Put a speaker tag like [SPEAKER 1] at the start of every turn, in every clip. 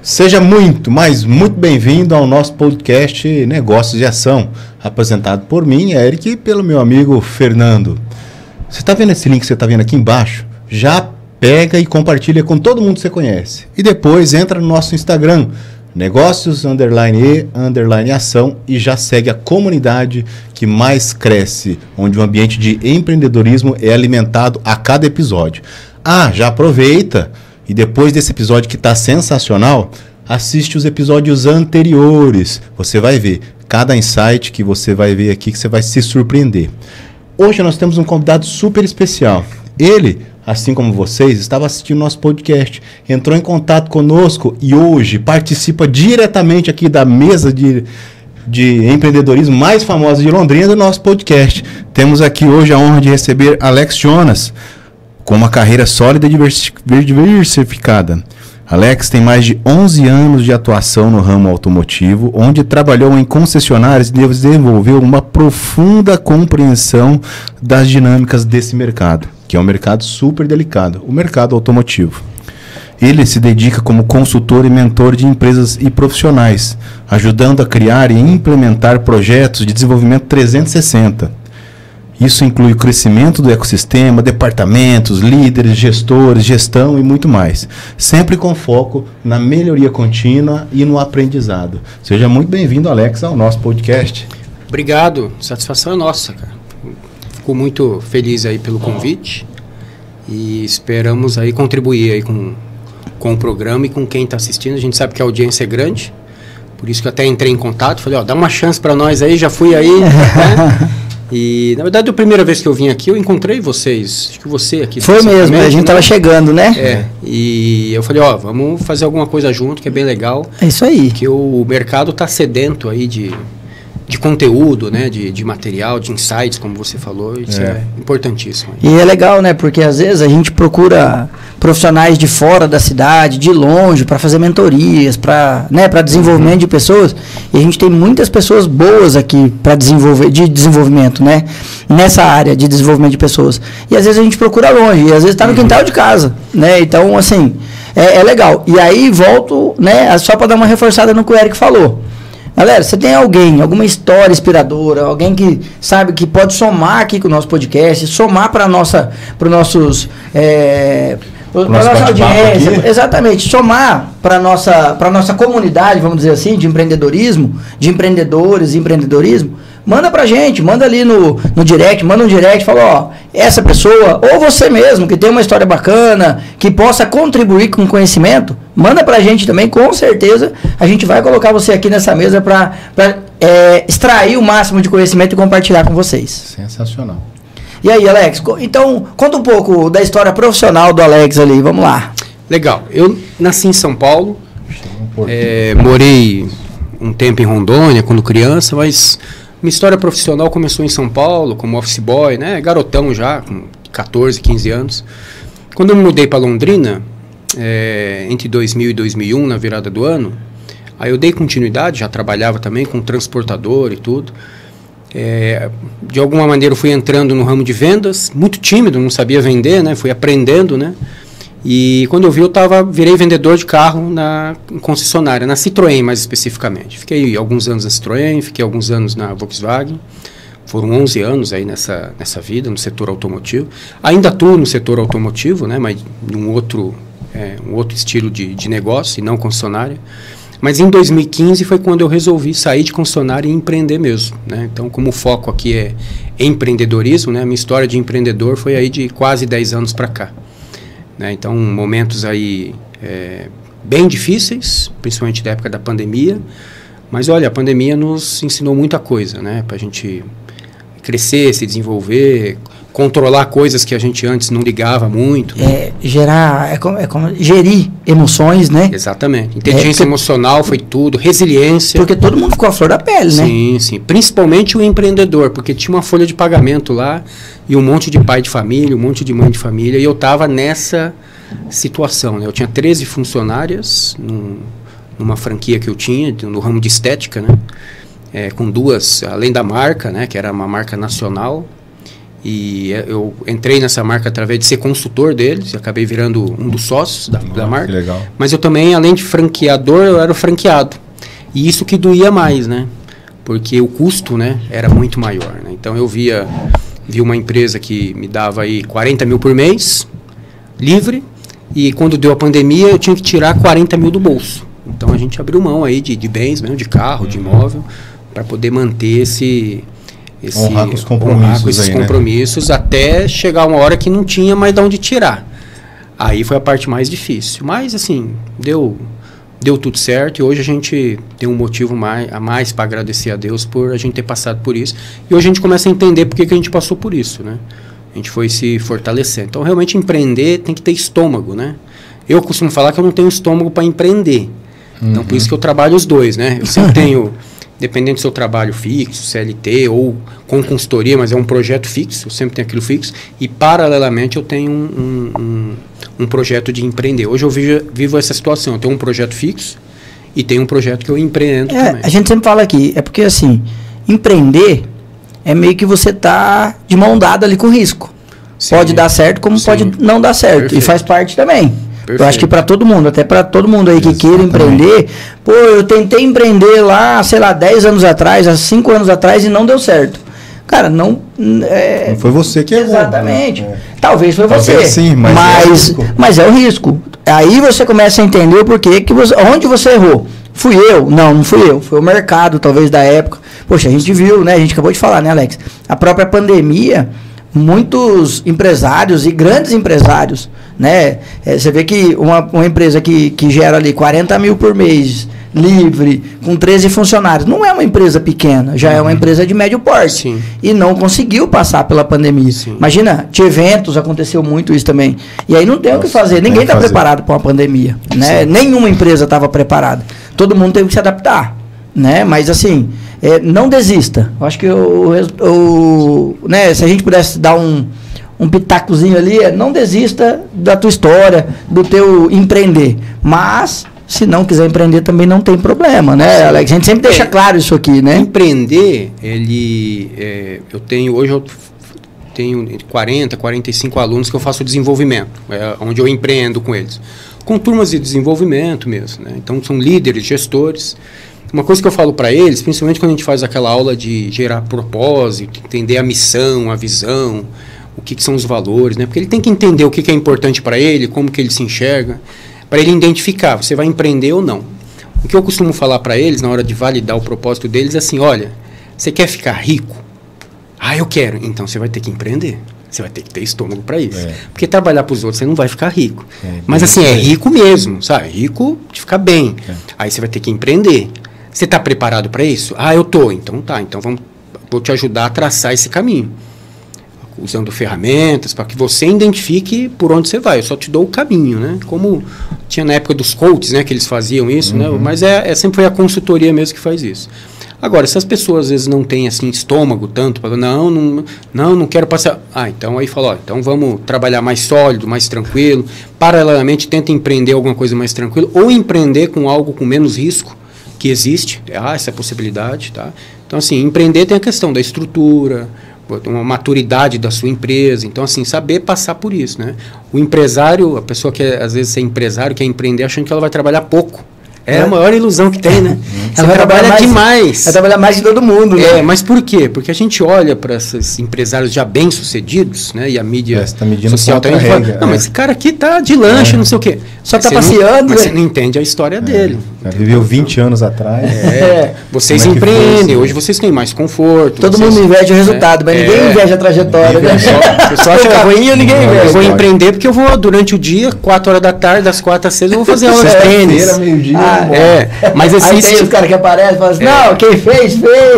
[SPEAKER 1] Seja muito, mas muito bem-vindo ao nosso podcast Negócios de Ação, apresentado por mim, Eric, e pelo meu amigo Fernando. Você está vendo esse link que você está vendo aqui embaixo? Já pega e compartilha com todo mundo que você conhece. E depois entra no nosso Instagram, negócios_e_ação, e já segue a comunidade que mais cresce, onde o ambiente de empreendedorismo é alimentado a cada episódio. Já aproveita e depois desse episódio que está sensacional, assiste os episódios anteriores. Você vai ver cada insight que você vai ver aqui, que você vai se surpreender. Hoje nós temos um convidado super especial. Ele, assim como vocês, estava assistindo nosso podcast, entrou em contato conosco e hoje participa diretamente aqui da mesa de empreendedorismo mais famosa de Londrina do nosso podcast. Temos aqui hoje a honra de receber Alex Jonas, com uma carreira sólida e diversificada. Alex tem mais de 11 anos de atuação no ramo automotivo, onde trabalhou em concessionárias e desenvolveu uma profunda compreensão das dinâmicas desse mercado, que é um mercado super delicado, o mercado automotivo. Ele se dedica como consultor e mentor de empresas e profissionais, ajudando a criar e implementar projetos de desenvolvimento 360. Isso inclui o crescimento do ecossistema, departamentos, líderes, gestores, gestão e muito mais. Sempre com foco na melhoria contínua e no aprendizado. Seja muito bem-vindo, Alex, ao nosso podcast.
[SPEAKER 2] Obrigado, satisfação é nossa, cara. Fico muito feliz aí pelo convite e esperamos aí contribuir aí com o programa e com quem está assistindo. A gente sabe que a audiência é grande, por isso que eu até entrei em contato, falei, dá uma chance para nós aí, já fui aí, né? E, na verdade, a primeira vez que eu vim aqui, eu encontrei vocês. Acho que você aqui.
[SPEAKER 3] Foi mesmo, a gente estava chegando, né?
[SPEAKER 2] E eu falei, vamos fazer alguma coisa junto, que é bem legal.
[SPEAKER 3] É isso aí.
[SPEAKER 2] Porque o mercado está sedento aí de conteúdo, né? De material, de insights, como você falou. Isso é importantíssimo.
[SPEAKER 3] E é legal, né? Porque às vezes a gente procura profissionais de fora da cidade, de longe, para fazer mentorias, para desenvolvimento de pessoas. E a gente tem muitas pessoas boas aqui para desenvolvimento, né? Nessa área de desenvolvimento de pessoas. E às vezes a gente procura longe, e às vezes está no quintal de casa, né? Então, assim, é legal. E aí volto, né? Só para dar uma reforçada no que o Eric falou. Galera, você tem alguma história inspiradora, alguém que sabe que pode somar aqui com o nosso podcast, somar para nossa audiência, exatamente, somar para nossa comunidade, vamos dizer assim, de empreendedorismo, de empreendedores e empreendedorismo, manda pra gente, manda ali no direct, manda um direct, fala, essa pessoa, ou você mesmo, que tem uma história bacana, que possa contribuir com conhecimento, manda pra gente também, com certeza, a gente vai colocar você aqui nessa mesa para extrair o máximo de conhecimento e compartilhar com vocês.
[SPEAKER 1] Sensacional.
[SPEAKER 3] E aí, Alex, então, conta um pouco da história profissional do Alex ali, vamos lá.
[SPEAKER 2] Legal, eu nasci em São Paulo, morei um tempo em Rondônia quando criança, mas minha história profissional começou em São Paulo, como office boy, né, garotão já, com 14, 15 anos. Quando eu me mudei para Londrina, entre 2000 e 2001, na virada do ano, aí eu dei continuidade, já trabalhava também com transportador e tudo. De alguma maneira eu fui entrando no ramo de vendas, muito tímido, não sabia vender, né? Fui aprendendo, né? E quando eu vi, virei vendedor de carro na concessionária, na Citroën mais especificamente. Fiquei alguns anos na Citroën, fiquei alguns anos na Volkswagen. Foram 11 anos aí nessa vida, no setor automotivo. Ainda atuo no setor automotivo, né? Mas num outro estilo de negócio e não concessionária. Mas em 2015 foi quando eu resolvi sair de concessionária e empreender mesmo, né? Então, como o foco aqui é empreendedorismo, né? A minha história de empreendedor foi aí de quase 10 anos para cá, né? Então, momentos aí bem difíceis, principalmente da época da pandemia. Mas, olha, a pandemia nos ensinou muita coisa, né? Para a gente crescer, se desenvolver, controlar coisas que a gente antes não ligava muito.
[SPEAKER 3] Gerir emoções, né?
[SPEAKER 2] Exatamente. Inteligência emocional foi tudo, resiliência.
[SPEAKER 3] Porque todo mundo ficou à flor da pele, né?
[SPEAKER 2] Sim, sim. Principalmente o empreendedor, porque tinha uma folha de pagamento lá e um monte de pai de família, um monte de mãe de família, e eu estava nessa situação, né? Eu tinha 13 funcionárias numa franquia que eu tinha, no ramo de estética, né? Com duas, além da marca, né? Que era uma marca nacional. E eu entrei nessa marca através de ser consultor deles, e acabei virando um dos sócios da marca.
[SPEAKER 1] Que legal.
[SPEAKER 2] Mas eu também, além de franqueador, eu era o franqueado. E isso que doía mais, né? Porque o custo, né, era muito maior, né? Então eu vi uma empresa que me dava aí 40 mil por mês, livre, e quando deu a pandemia eu tinha que tirar 40 mil do bolso. Então a gente abriu mão aí de bens mesmo, de carro, de imóvel, para poder manter
[SPEAKER 1] honrar com os compromissos,
[SPEAKER 2] esses
[SPEAKER 1] aí,
[SPEAKER 2] compromissos, né? Até chegar uma hora que não tinha mais de onde tirar. Aí foi a parte mais difícil. Mas assim, deu tudo certo, e hoje a gente tem um motivo a mais para agradecer a Deus por a gente ter passado por isso. E hoje a gente começa a entender por que a gente passou por isso, né? A gente foi se fortalecendo. Então, realmente, empreender tem que ter estômago, né? Eu costumo falar que eu não tenho estômago para empreender. Então, por isso que eu trabalho os dois, né? Eu sempre tenho, dependendo do seu trabalho fixo, CLT ou com consultoria, mas é um projeto fixo, eu sempre tenho aquilo fixo. E, paralelamente, eu tenho um projeto de empreender. Hoje eu vivo essa situação. Eu tenho um projeto fixo e tenho um projeto que eu empreendo também.
[SPEAKER 3] A gente sempre fala aqui, é porque assim, empreender é meio que você tá de mão dada ali com risco. Sim. Pode dar certo como pode não dar certo. Perfeito. E faz parte também. Perfeito. Eu acho que para todo mundo, até para todo mundo aí que queira empreender, pô, eu tentei empreender lá, sei lá, 10 anos atrás, há 5 anos atrás e não deu certo. Cara, não
[SPEAKER 1] foi você que errou.
[SPEAKER 3] Exatamente.
[SPEAKER 1] Né?
[SPEAKER 3] Talvez foi você.
[SPEAKER 1] Sim,
[SPEAKER 3] mas é o risco. Aí você começa a entender o porquê onde você errou. Fui eu? Não fui eu. Foi o mercado, talvez, da época. Poxa, a gente viu, né? A gente acabou de falar, né, Alex? A própria pandemia, muitos empresários e grandes empresários, né? Você vê que uma empresa que gera ali 40 mil por mês, livre, com 13 funcionários, não é uma empresa pequena, já é uma empresa de médio porte.
[SPEAKER 2] Sim.
[SPEAKER 3] E não conseguiu passar pela pandemia.
[SPEAKER 2] Sim.
[SPEAKER 3] Imagina, de eventos, aconteceu muito isso também. E aí não tem o que fazer, ninguém está preparado para uma pandemia, né? Nenhuma empresa estava preparada. Todo mundo teve que se adaptar, né? Mas assim, não desista. Eu acho que né, se a gente pudesse dar um pitacozinho ali, não desista da tua história, do teu empreender. Mas se não quiser empreender também não tem problema, né, Alex? A gente sempre deixa claro isso aqui, né?
[SPEAKER 2] Empreender, hoje eu tenho 40, 45 alunos que eu faço desenvolvimento, onde eu empreendo com eles. Com turmas de desenvolvimento mesmo, né? Então são líderes, gestores. Uma coisa que eu falo para eles, principalmente quando a gente faz aquela aula de gerar propósito, entender a missão, a visão, o que são os valores, né? Porque ele tem que entender o que é importante para ele, como que ele se enxerga, para ele identificar, você vai empreender ou não. O que eu costumo falar para eles, na hora de validar o propósito deles, é assim, olha, você quer ficar rico? Ah, eu quero. Então você vai ter que empreender. Você vai ter que ter estômago para isso. Porque trabalhar para os outros, você não vai ficar rico. Mas assim, é rico mesmo, sabe? Rico de ficar bem. Aí você vai ter que empreender. Você está preparado para isso? Ah, eu estou. Então tá, então vou te ajudar a traçar esse caminho. Usando ferramentas para que você identifique por onde você vai. Eu só te dou o caminho, né? Como tinha na época dos coaches, né? Que eles faziam isso, né? Mas sempre foi a consultoria mesmo que faz isso. Agora, se as pessoas às vezes não têm assim estômago tanto, para não quero passar. Ah, então aí fala, ó, então vamos trabalhar mais sólido, mais tranquilo. Paralelamente, tenta empreender alguma coisa mais tranquilo ou empreender com algo com menos risco, que existe. Essa é a possibilidade, tá? Então, assim, empreender tem a questão da estrutura, uma maturidade da sua empresa. Então, assim, saber passar por isso, né? O empresário, a pessoa que às vezes é empresário, quer empreender achando que ela vai trabalhar pouco. É a maior ilusão que tem, né? Você trabalha demais.
[SPEAKER 3] Vai trabalhar mais que todo mundo, né?
[SPEAKER 2] Mas por quê? Porque a gente olha para esses empresários já bem-sucedidos, né? E a mídia social também fala, não, mas esse cara aqui tá de lanche, não sei o quê.
[SPEAKER 3] Só tá passeando.
[SPEAKER 2] Mas você não entende a história dele.
[SPEAKER 1] Viveu 20 anos atrás.
[SPEAKER 2] Vocês empreendem, hoje vocês têm mais conforto.
[SPEAKER 3] Todo mundo inveja o resultado, mas ninguém inveja a trajetória.
[SPEAKER 2] O pessoal acha ruim, ninguém inveja. Eu vou empreender porque eu vou, durante o dia, 4 horas da tarde, das 4 às 6, eu vou fazer aula de tênis.
[SPEAKER 3] Meio-dia.
[SPEAKER 2] Mas
[SPEAKER 3] aí tem os caras que aparecem e falam assim, não, quem fez,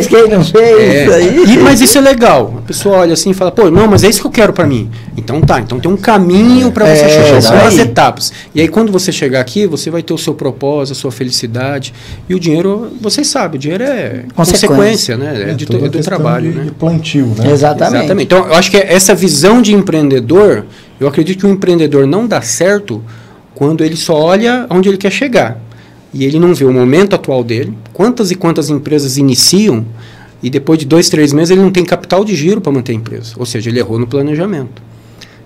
[SPEAKER 3] quem não fez.
[SPEAKER 2] Mas isso é legal. A pessoa olha assim e fala, pô, não, mas é isso que eu quero para mim. Então tá, então tem um caminho para você chegar, são as etapas. E aí quando você chegar aqui, você vai ter o seu propósito, a sua felicidade. E o dinheiro, vocês sabem, o dinheiro é consequência, né? Do trabalho.
[SPEAKER 1] De plantio, né?
[SPEAKER 3] Exatamente.
[SPEAKER 2] Então eu acho que essa visão de empreendedor, eu acredito que o empreendedor não dá certo quando ele só olha onde ele quer chegar. E ele não vê o momento atual dele, quantas e quantas empresas iniciam e depois de 2, 3 meses ele não tem capital de giro para manter a empresa. Ou seja, ele errou no planejamento.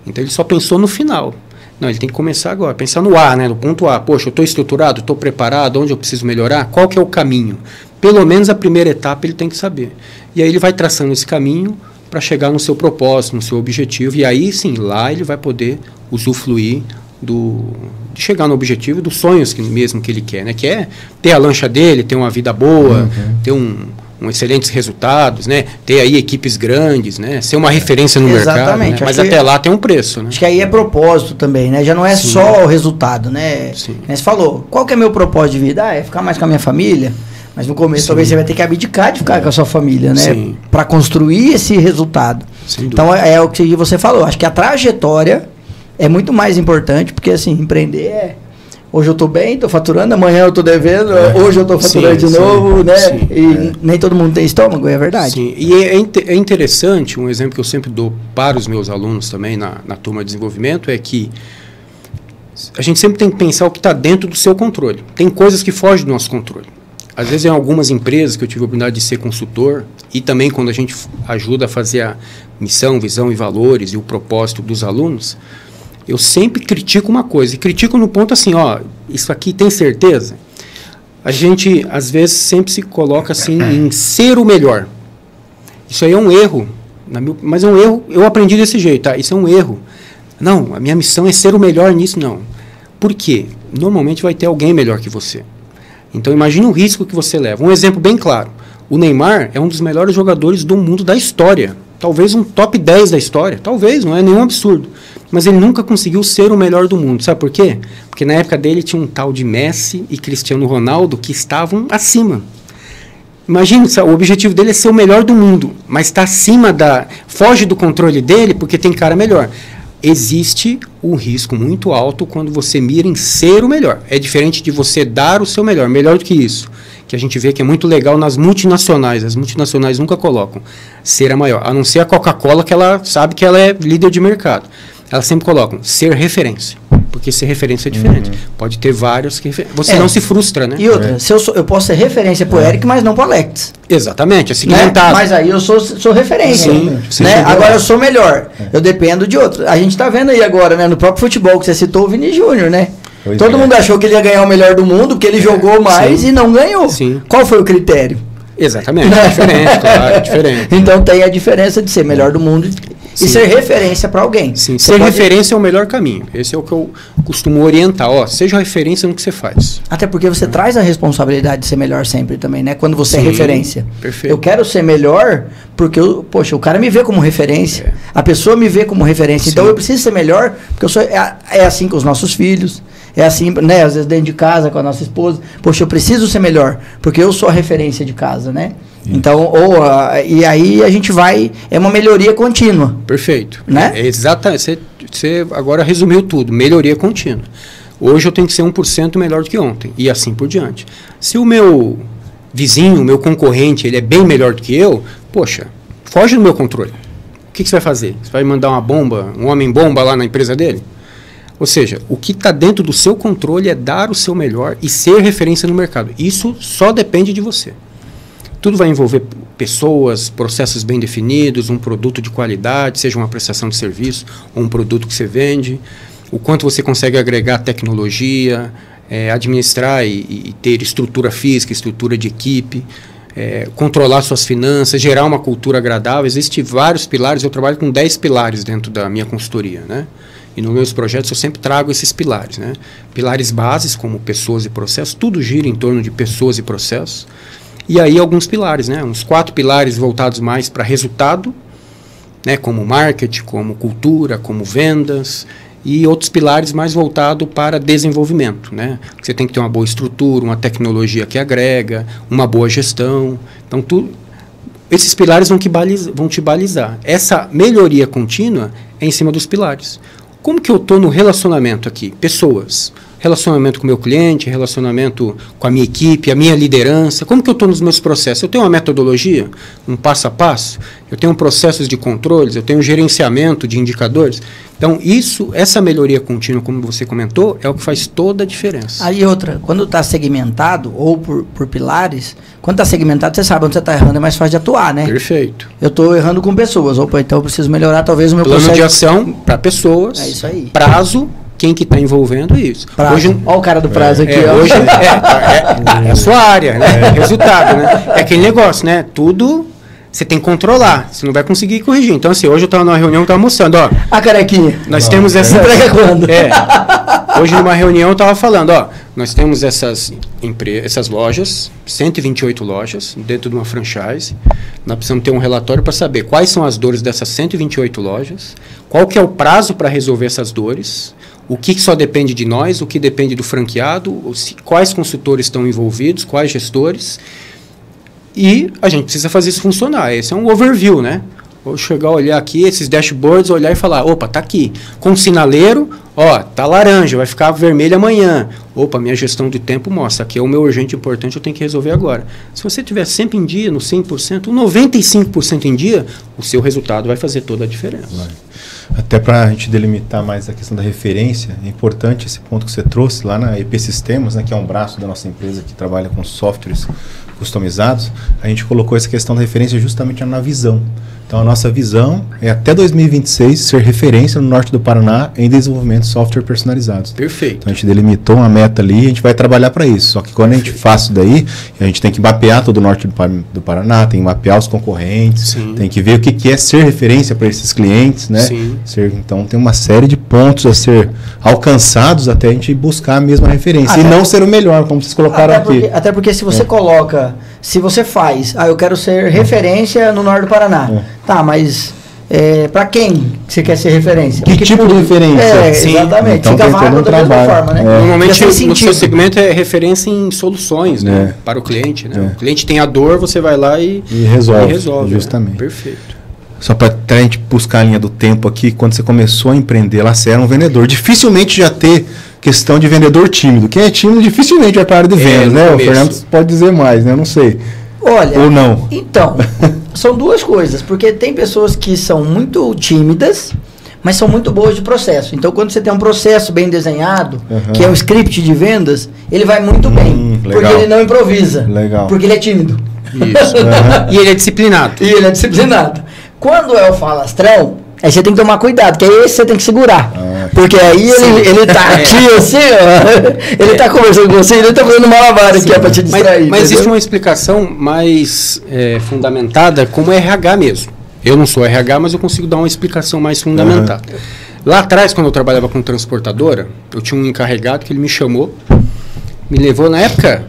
[SPEAKER 2] Então ele só pensou no final. Não, ele tem que começar agora, pensar no A, né, no ponto A. Poxa, eu estou estruturado, estou preparado, onde eu preciso melhorar? Qual que é o caminho? Pelo menos a primeira etapa ele tem que saber. E aí ele vai traçando esse caminho para chegar no seu propósito, no seu objetivo. E aí sim, lá ele vai poder usufruir de chegar no objetivo dos sonhos mesmo que ele quer, né? Que é ter a lancha dele, ter uma vida boa, ter excelentes resultados, né? Ter aí equipes grandes, né? Ser uma referência no mercado, né? Mas até lá tem um preço, né?
[SPEAKER 3] Acho que aí é propósito também, né? Já não é só o resultado, né? Você falou, qual que é meu propósito de vida? É ficar mais com a minha família, mas no começo talvez você vai ter que abdicar de ficar com a sua família, né? Para construir esse resultado. Então é o que você falou, acho que a trajetória é muito mais importante, porque assim, empreender hoje eu estou bem, estou faturando, amanhã eu estou devendo, hoje eu estou faturando de novo, né? Nem todo mundo tem estômago, é verdade.
[SPEAKER 2] Sim, e é interessante, um exemplo que eu sempre dou para os meus alunos também na turma de desenvolvimento é que a gente sempre tem que pensar o que está dentro do seu controle. Tem coisas que fogem do nosso controle. Às vezes em algumas empresas que eu tive a oportunidade de ser consultor e também quando a gente ajuda a fazer a missão, visão e valores e o propósito dos alunos, eu sempre critico uma coisa, e critico no ponto assim, ó, isso aqui tem certeza? A gente, às vezes, sempre se coloca assim em ser o melhor. Isso aí é um erro, mas é um erro, eu aprendi desse jeito, tá? Isso é um erro. Não, a minha missão é ser o melhor nisso, não. Por quê? Normalmente vai ter alguém melhor que você. Então, imagine o risco que você leva. Um exemplo bem claro, o Neymar é um dos melhores jogadores do mundo da história. Talvez um top 10 da história, talvez, não é nenhum absurdo. Mas ele nunca conseguiu ser o melhor do mundo. Sabe por quê? Porque na época dele tinha um tal de Messi e Cristiano Ronaldo que estavam acima. Imagina, o objetivo dele é ser o melhor do mundo, mas está acima foge do controle dele porque tem cara melhor. Existe um risco muito alto quando você mira em ser o melhor. É diferente de você dar o seu melhor. Melhor do que isso, que a gente vê que é muito legal nas multinacionais. As multinacionais nunca colocam ser a maior, a não ser a Coca-Cola, que ela sabe que ela é líder de mercado. Elas sempre colocam ser referência, porque ser referência é diferente. Pode ter vários que você não se frustra, né?
[SPEAKER 3] E outra, se eu posso ser referência pro Eric, mas não pro Alex.
[SPEAKER 2] Exatamente, é segmentado.
[SPEAKER 3] Mas aí eu sou referência. Sim, né? Agora eu sou melhor. Eu dependo de outro. A gente tá vendo aí agora, né, no próprio futebol que você citou o Vini Júnior, né? Todo mundo achou que ele ia ganhar o melhor do mundo, porque ele jogou mais e não ganhou.
[SPEAKER 2] Sim.
[SPEAKER 3] Qual foi o critério?
[SPEAKER 2] Exatamente, é diferente, claro, é diferente.
[SPEAKER 3] Então tem a diferença de ser melhor do mundo e ser referência para alguém.
[SPEAKER 2] Sim, ser referência é o melhor caminho. Esse é o que eu costumo orientar. Ó, seja referência no que você faz.
[SPEAKER 3] Até porque você traz a responsabilidade de ser melhor sempre também, né? Quando você é referência.
[SPEAKER 2] Perfeito.
[SPEAKER 3] Eu quero ser melhor porque, o cara me vê como referência. A pessoa me vê como referência. Então eu preciso ser melhor porque eu sou... É assim com os nossos filhos. É assim, né? Às vezes dentro de casa, com a nossa esposa. Poxa, eu preciso ser melhor porque eu sou a referência de casa, né? Então, e aí a gente vai... É uma melhoria contínua.
[SPEAKER 2] Perfeito.
[SPEAKER 3] Né?
[SPEAKER 2] Exatamente. Você agora resumiu tudo. Melhoria contínua. Hoje eu tenho que ser 1% melhor do que ontem. E assim por diante. Se o meu vizinho, o meu concorrente, ele é bem melhor do que eu, poxa, foge do meu controle. O que você vai fazer? Você vai mandar uma bomba, um homem-bomba lá na empresa dele? Ou seja, o que está dentro do seu controle é dar o seu melhor e ser referência no mercado. Isso só depende de você. Tudo vai envolver pessoas, processos bem definidos, um produto de qualidade, seja uma prestação de serviço ou um produto que você vende, o quanto você consegue agregar tecnologia, administrar e ter estrutura física, estrutura de equipe, controlar suas finanças, gerar uma cultura agradável. Existem vários pilares, eu trabalho com 10 pilares dentro da minha consultoria, né? E nos meus projetos eu sempre trago esses pilares, né? Pilares bases como pessoas e processos, tudo gira em torno de pessoas e processos. E aí alguns pilares, né? Uns 4 pilares voltados mais para resultado, né? Como marketing, como cultura, como vendas, e outros pilares mais voltados para desenvolvimento, né? Você tem que ter uma boa estrutura, uma tecnologia que agrega, uma boa gestão. Então, esses pilares vão te balizar. Essa melhoria contínua é em cima dos pilares. Como que eu estou no relacionamento aqui? Pessoas. Relacionamento com o meu cliente, relacionamento com a minha equipe, a minha liderança. Como que eu estou nos meus processos? Eu tenho uma metodologia, um passo a passo, eu tenho processos de controles, eu tenho gerenciamento de indicadores. Então, essa melhoria contínua, como você comentou, é o que faz toda a diferença.
[SPEAKER 3] Aí outra, quando está segmentado, ou por pilares, quando está segmentado, você sabe onde você está errando, é mais fácil de atuar, né?
[SPEAKER 2] Perfeito.
[SPEAKER 3] Eu estou errando com pessoas, opa, então eu preciso melhorar talvez o meu
[SPEAKER 2] plano de ação para pessoas.
[SPEAKER 3] É isso aí.
[SPEAKER 2] Prazo, quem que está envolvendo isso.
[SPEAKER 3] Hoje, olha o cara do prazo aqui.
[SPEAKER 2] Hoje é a sua área, né? Resultado, né? É aquele negócio, né? Tudo você tem que controlar, você não vai conseguir corrigir. Então, assim, hoje eu estava numa reunião, estava mostrando, ó.
[SPEAKER 3] A carequinha.
[SPEAKER 2] Nós temos essa...
[SPEAKER 3] quando?
[SPEAKER 2] Hoje numa reunião eu estava falando, ó, nós temos essas lojas, 128 lojas, dentro de uma franchise. Nós precisamos ter um relatório para saber quais são as dores dessas 128 lojas, qual que é o prazo para resolver essas dores, o que só depende de nós, o que depende do franqueado, quais consultores estão envolvidos, quais gestores. E a gente precisa fazer isso funcionar. Esse é um overview, né? Vou chegar, olhar aqui, esses dashboards, olhar e falar, opa, tá aqui. Com sinaleiro, ó, tá laranja, vai ficar vermelho amanhã. Opa, minha gestão de tempo mostra, aqui é o meu urgente importante, eu tenho que resolver agora. Se você estiver sempre em dia, no 100%, 95% em dia, o seu resultado vai fazer toda a diferença.
[SPEAKER 1] Vai. Até para a gente delimitar mais a questão da referência, é importante esse ponto que você trouxe lá na EP Sistemas, né, que é um braço da nossa empresa que trabalha com softwares customizados. A gente colocou essa questão da referência justamente na visão. Então, a nossa visão é até 2026 ser referência no norte do Paraná em desenvolvimento de software personalizados.
[SPEAKER 2] Perfeito.
[SPEAKER 1] Então, a gente delimitou uma meta ali e a gente vai trabalhar para isso. Só que quando a gente faz isso daí, a gente tem que mapear todo o norte do Paraná, tem que mapear os concorrentes, sim, tem que ver o que é ser referência para esses clientes, né?
[SPEAKER 2] Sim.
[SPEAKER 1] Então, tem uma série de pontos a ser alcançados até a gente buscar a mesma referência. E não ser o melhor, como vocês colocaram aqui.
[SPEAKER 3] Até porque se você coloca, se você faz, eu quero ser referência no norte do Paraná. Tá, mas para quem você quer ser referência?
[SPEAKER 1] Que tipo de referência?
[SPEAKER 3] Exatamente.
[SPEAKER 1] Então,
[SPEAKER 3] fica vago da mesma forma, né?
[SPEAKER 2] Normalmente no seu segmento é referência em soluções, né? Para o cliente, né? O cliente tem a dor, você vai lá e resolve.
[SPEAKER 1] Justamente.
[SPEAKER 2] Né? Perfeito.
[SPEAKER 1] Só para a gente buscar a linha do tempo aqui, quando você começou a empreender lá, você era um vendedor. Dificilmente já ter questão de vendedor tímido. Quem é tímido dificilmente vai para a área de vendas, né? O Fernando pode dizer mais, né? Eu não sei.
[SPEAKER 3] Olha,
[SPEAKER 1] ou não.
[SPEAKER 3] Então, são duas coisas, porque tem pessoas que são muito tímidas, mas são muito boas de processo. Então, quando você tem um processo bem desenhado, que é um script de vendas, ele vai muito bem,
[SPEAKER 1] legal.
[SPEAKER 3] Porque ele não improvisa,
[SPEAKER 1] legal.
[SPEAKER 3] Porque ele é tímido.
[SPEAKER 2] Isso. E ele é disciplinado.
[SPEAKER 3] Quando é o falastrão, aí você tem que tomar cuidado, que aí você tem que segurar. Porque aí ele tá aqui assim, ó, ele tá conversando com você, ele tá fazendo malabar aqui pra te distrair.
[SPEAKER 2] Mas existe uma explicação mais fundamentada como RH mesmo. Eu não sou RH, mas eu consigo dar uma explicação mais fundamentada. Lá atrás, quando eu trabalhava com transportadora, eu tinha um encarregado que ele me chamou, me levou na época...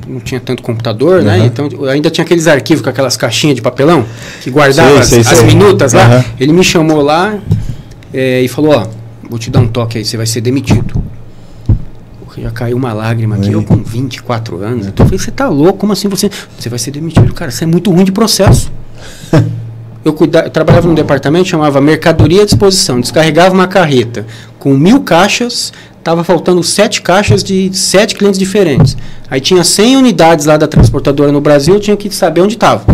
[SPEAKER 2] não tinha tanto computador, né? Então ainda tinha aqueles arquivos com aquelas caixinhas de papelão que guardavam as minutas lá. Ele me chamou lá e falou, ó, vou te dar um toque aí, você vai ser demitido. Já caiu uma lágrima aqui, eu com 24 anos. Então eu falei, você tá louco? Como assim você vai ser demitido? Cara, você é muito ruim de processo. Eu trabalhava num departamento, chamava Mercadoria à Disposição. Descarregava uma carreta com 1000 caixas, estava faltando 7 caixas de 7 clientes diferentes. Aí tinha 100 unidades lá da transportadora no Brasil, eu tinha que saber onde estava.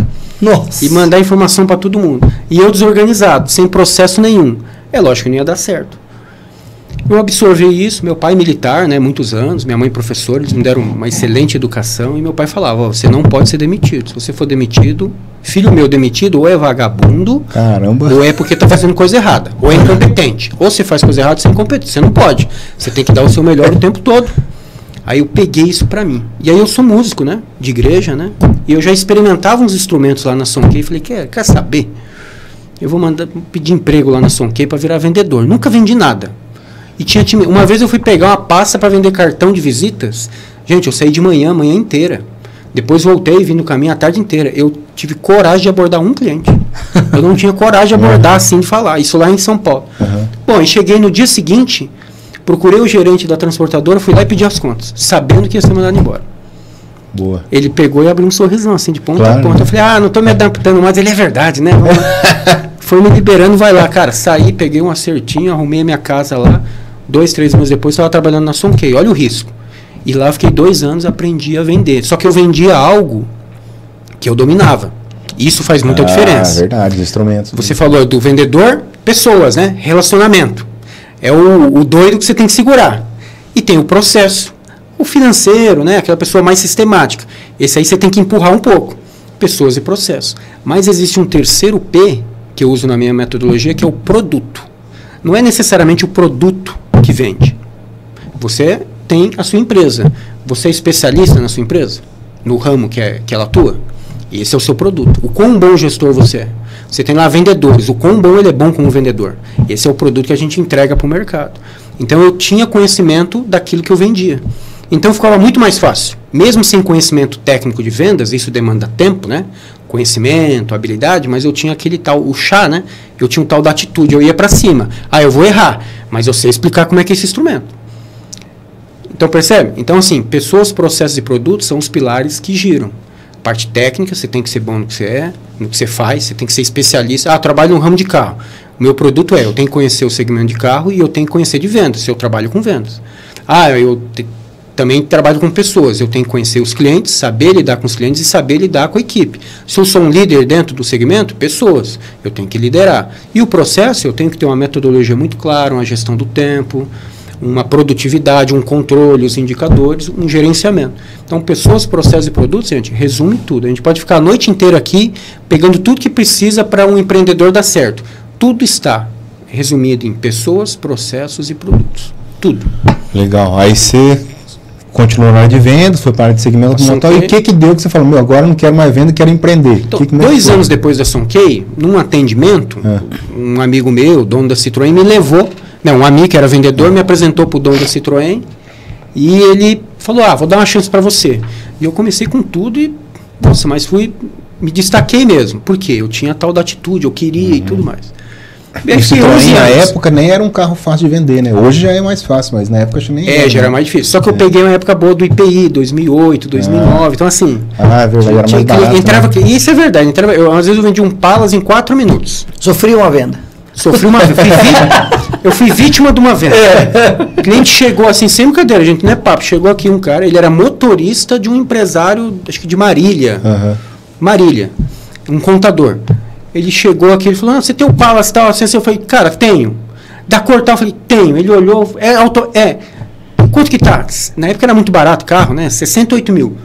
[SPEAKER 3] Nossa!
[SPEAKER 2] E mandar informação para todo mundo. E eu desorganizado, sem processo nenhum. É lógico que não ia dar certo. Eu absorvi isso, meu pai militar, né, muitos anos, minha mãe professora, eles me deram uma excelente educação, e meu pai falava, você não pode ser demitido. Se você for demitido, filho meu demitido, ou é vagabundo,
[SPEAKER 1] caramba,
[SPEAKER 2] ou é porque está fazendo coisa errada, ou é incompetente. Ou você faz coisa errada, você é incompetente. Você não pode. Você tem que dar o seu melhor o tempo todo. Aí eu peguei isso para mim. E aí eu sou músico, né, de igreja, né, e eu já experimentava uns instrumentos lá na Sonquei, e falei, quer saber? Eu vou pedir emprego lá na Sonquei para virar vendedor. Nunca vendi nada. E uma vez eu fui pegar uma pasta para vender cartão de visitas. Gente, eu saí de manhã inteira. Depois voltei e vim no caminho a tarde inteira. Eu tive coragem de abordar um cliente. Eu não tinha coragem de abordar assim, de falar. Isso lá em São Paulo. Bom, e cheguei no dia seguinte, procurei o gerente da transportadora, fui lá e pedi as contas, sabendo que ia ser mandado embora.
[SPEAKER 1] Boa.
[SPEAKER 2] Ele pegou e abriu um sorrisão assim, de ponta a ponta. Eu falei, não estou me adaptando mais. Ele é verdade, né? Foi me liberando, vai lá. Cara, saí, peguei um acertinho, arrumei a minha casa lá. 2, 3 meses depois, estava trabalhando na Sonkey. Olha o risco. E lá eu fiquei 2 anos, aprendi a vender. Só que eu vendia algo que eu dominava. Isso faz muita diferença.
[SPEAKER 1] Verdade, os instrumentos.
[SPEAKER 2] Você falou do vendedor, pessoas, né? Relacionamento. É o doido que você tem que segurar. E tem o processo. O financeiro, né? Aquela pessoa mais sistemática. Esse aí você tem que empurrar um pouco. Pessoas e processos. Mas existe um terceiro P, que eu uso na minha metodologia, que é o produto. Não é necessariamente o produto que vende. Você tem a sua empresa. Você é especialista na sua empresa? No ramo que ela atua? Esse é o seu produto. O quão bom gestor você é? Você tem lá vendedores. O quão bom ele é bom como vendedor? Esse é o produto que a gente entrega para o mercado. Então eu tinha conhecimento daquilo que eu vendia. Então ficava muito mais fácil. Mesmo sem conhecimento técnico de vendas, isso demanda tempo, né? Conhecimento, habilidade, mas eu tinha aquele tal, o chá, né? Eu tinha um tal da atitude, eu ia para cima. Eu vou errar, mas eu sei explicar como é que é esse instrumento. Então percebe? Então assim, pessoas, processos e produtos são os pilares que giram. Parte técnica, você tem que ser bom no que você é, no que você faz, você tem que ser especialista. Eu trabalho no ramo de carro. O meu produto eu tenho que conhecer o segmento de carro e eu tenho que conhecer de vendas, se eu trabalho com vendas. Também trabalho com pessoas, eu tenho que conhecer os clientes, saber lidar com os clientes e saber lidar com a equipe. Se eu sou um líder dentro do segmento, pessoas, eu tenho que liderar. E o processo, eu tenho que ter uma metodologia muito clara, uma gestão do tempo, uma produtividade, um controle, os indicadores, um gerenciamento. Então, pessoas, processos e produtos, gente, resume tudo. A gente pode ficar a noite inteira aqui pegando tudo que precisa para um empreendedor dar certo. Tudo está resumido em pessoas, processos e produtos. Tudo.
[SPEAKER 1] Legal. Aí você continuou na área de vendas, foi para a área de segmento automotivo. E o que deu que você falou, agora eu não quero mais venda, quero empreender?
[SPEAKER 2] Então, 2 anos depois da Sonkey, num atendimento, um amigo meu, dono da Citroën, me levou. Um amigo que era vendedor me apresentou para o dono da Citroën e ele falou, vou dar uma chance para você. E eu comecei com tudo e, mas me destaquei mesmo. Por quê? Eu tinha tal da atitude, eu queria e tudo mais.
[SPEAKER 1] E o Citroën, na época, nem era um carro fácil de vender, né? Hoje já é mais fácil, mas na época acho que nem era.
[SPEAKER 2] Já era mais difícil. Só que eu peguei uma época boa do IPI, 2008, 2009. Então, assim...
[SPEAKER 1] é verdade, era mais barato.
[SPEAKER 2] Entrava, né? E isso é verdade. Às vezes eu vendi um Pallas em 4 minutos.
[SPEAKER 3] Sofri uma venda.
[SPEAKER 2] Eu fui vítima de uma venda. O cliente chegou assim, sem brincadeira, gente, não é papo. Chegou aqui um cara, ele era motorista de um empresário, acho que de Marília. Marília, um contador. Ele chegou aqui, ele falou, você tem o Pallas tal, assim, eu falei, cara, tenho. Da cor tal, eu falei, tenho. Ele olhou, quanto que tá? Na época era muito barato o carro, né? 68 mil.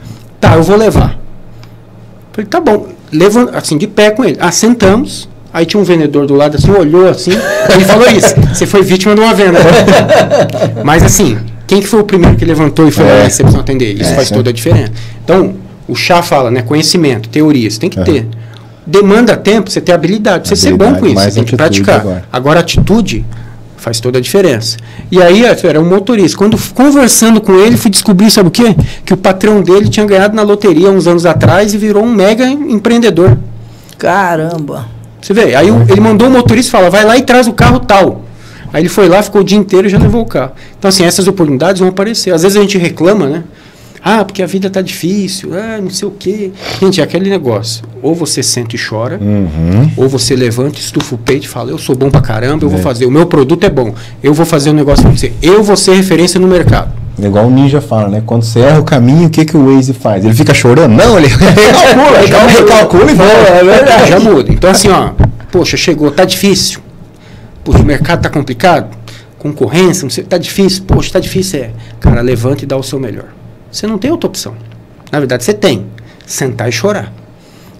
[SPEAKER 2] Tá, eu vou levar. Eu falei, tá bom. Levando, assim, de pé com ele. Sentamos. Aí tinha um vendedor do lado assim, olhou assim, ele falou isso, você foi vítima de uma venda. Mas assim, quem que foi o primeiro que levantou e foi na recepção atender? Isso faz toda a diferença. Então, o chá fala, né, conhecimento, teoria, você tem que ter. Demanda tempo, você ter habilidade, você ser bom com isso, você tem que praticar. Agora, atitude faz toda a diferença. E aí, era um motorista. Quando conversando com ele, fui descobrir, sabe o quê? Que o patrão dele tinha ganhado na loteria uns anos atrás e virou um mega empreendedor.
[SPEAKER 3] Caramba!
[SPEAKER 2] Você vê, aí ele mandou o motorista e fala, vai lá e traz o carro tal. Aí ele foi lá, ficou o dia inteiro e já levou o carro. Então, assim, essas oportunidades vão aparecer. Às vezes a gente reclama, né? Porque a vida tá difícil, não sei o quê. Gente, é aquele negócio. Ou você senta e chora, ou você levanta, estufa o peito e fala, eu sou bom pra caramba, eu vou fazer, o meu produto é bom, eu vou fazer um negócio pra você. Eu vou ser referência no mercado.
[SPEAKER 1] Igual o Ninja fala, né? Quando você erra o caminho, o que o Waze faz? Ele fica chorando? Não, ele recalcula e vai.
[SPEAKER 2] Já muda. Então, assim, poxa, chegou, tá difícil. Poxa, o mercado tá complicado. Concorrência, não sei, tá difícil. Poxa, tá difícil. Cara, levanta e dá o seu melhor. Você não tem outra opção. Na verdade, você tem. Sentar e chorar.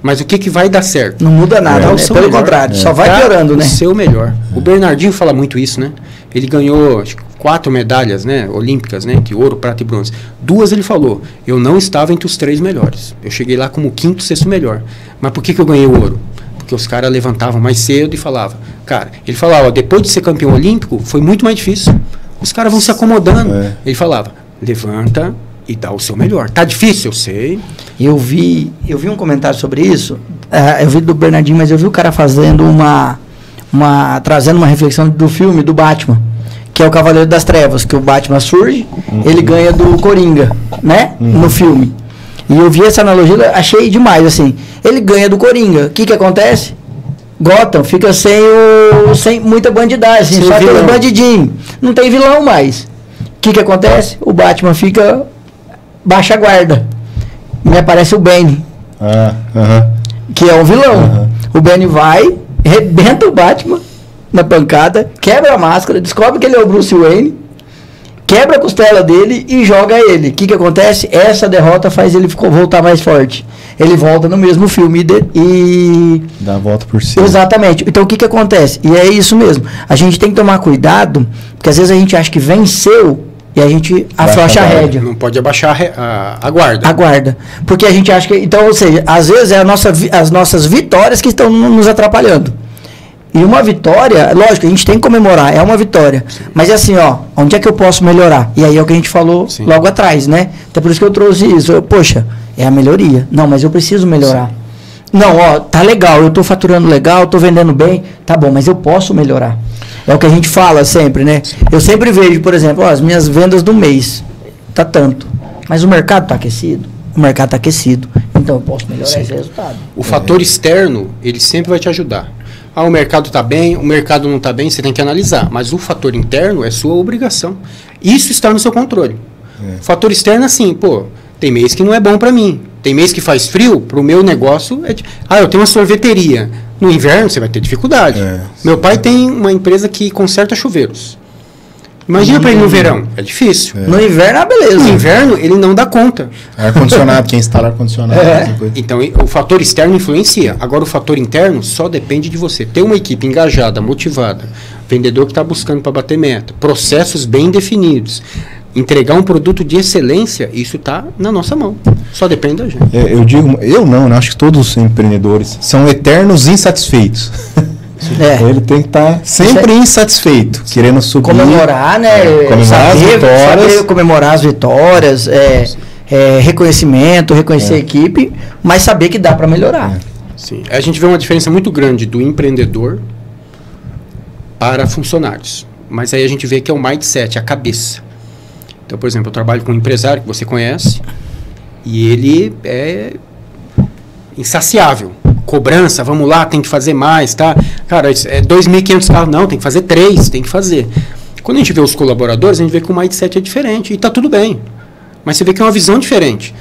[SPEAKER 2] Mas o que vai dar certo?
[SPEAKER 3] Não muda nada, né? Pelo contrário, só vai piorando, né?
[SPEAKER 2] O seu melhor. O Bernardinho fala muito isso, né? Ele ganhou, acho que 4 medalhas, né, olímpicas, né, que ouro, prata e bronze. 2 ele falou, eu não estava entre os 3 melhores. Eu cheguei lá como o 5º, 6º melhor. Mas por que eu ganhei o ouro? Porque os caras levantavam mais cedo e falavam. Cara, ele falava, depois de ser campeão olímpico, foi muito mais difícil. Os caras vão se acomodando. Ele falava, levanta e dá o seu melhor. Tá difícil, eu sei.
[SPEAKER 3] Eu vi um comentário sobre isso. Eu vi do Bernardinho, mas eu vi o cara fazendo trazendo uma reflexão do filme do Batman, que é o Cavaleiro das Trevas, que o Batman surge, ele ganha do Coringa, né? No filme. E eu vi essa analogia, achei demais, assim. Ele ganha do Coringa. O que acontece? Gotham fica sem muita bandidagem,
[SPEAKER 2] Sem
[SPEAKER 3] só tem os
[SPEAKER 2] vilão.
[SPEAKER 3] bandidinhos. Não tem vilão mais. O que acontece? O Batman fica baixa a guarda. E aparece o Bane, que é um vilão. O Bane vai, rebenta o Batman na pancada, quebra a máscara, descobre que ele é o Bruce Wayne, quebra a costela dele e joga ele. O que acontece? Essa derrota faz ele voltar mais forte. Ele volta no mesmo filme e
[SPEAKER 1] Dá a volta por cima.
[SPEAKER 3] exatamente. Então o que acontece? E é isso mesmo. A gente tem que tomar cuidado, porque às vezes a gente acha que venceu e a gente afrouxa a rédea.
[SPEAKER 2] Não pode abaixar a guarda.
[SPEAKER 3] A guarda. Porque a gente acha que. Então, ou seja, às vezes é as nossas vitórias que estão nos atrapalhando. E uma vitória, lógico, a gente tem que comemorar, é uma vitória. Sim. Mas é assim, ó, onde é que eu posso melhorar? E aí é o que a gente falou Sim. logo atrás, né? Até por isso que eu trouxe isso. Poxa, é a melhoria. Não, mas eu preciso melhorar. Sim. Não, ó, tá legal, eu tô faturando legal, tô vendendo bem, tá bom, mas eu posso melhorar. É o que a gente fala sempre, né? Sim. Eu sempre vejo, por exemplo, ó, as minhas vendas do mês, tá tanto. Mas o mercado tá aquecido? O mercado tá aquecido. Então eu posso melhorar Sim. esse resultado.
[SPEAKER 2] O fator externo, ele sempre vai te ajudar. Ah, o mercado está bem, o mercado não está bem, você tem que analisar. Mas o fator interno é sua obrigação. Isso está no seu controle. O fator externo é assim, pô, tem mês que não é bom para mim. Tem mês que faz frio, para o meu negócio... eu tenho uma sorveteria. No inverno você vai ter dificuldade. Meu pai tem uma empresa que conserta chuveiros. Imagina para ele no verão, é difícil.
[SPEAKER 3] No inverno, beleza.
[SPEAKER 2] No inverno, ele não dá conta.
[SPEAKER 1] Ar-condicionado, quem instala ar-condicionado.
[SPEAKER 2] Então, o fator externo influencia. Agora, o fator interno só depende de você. Ter uma equipe engajada, motivada, vendedor que está buscando para bater meta, processos bem definidos, entregar um produto de excelência, isso está na nossa mão. Só depende da gente.
[SPEAKER 1] Acho que todos os empreendedores são eternos insatisfeitos. Ele tem que estar sempre insatisfeito, querendo subir.
[SPEAKER 3] Comemorar, né?
[SPEAKER 1] Comemorar as vitórias.
[SPEAKER 3] Saber comemorar as vitórias, reconhecimento, reconhecer a equipe, mas saber que dá para melhorar.
[SPEAKER 2] Sim. A gente vê uma diferença muito grande do empreendedor para funcionários. Mas aí a gente vê que é o mindset, a cabeça. Então, por exemplo, eu trabalho com um empresário que você conhece e ele é insaciável. Cobrança, vamos lá, tem que fazer mais, tá? Cara, é 2.500 carros. Não, tem que fazer 3, tem que fazer. Quando a gente vê os colaboradores, a gente vê que o mindset é diferente e tá tudo bem. Mas você vê que é uma visão diferente,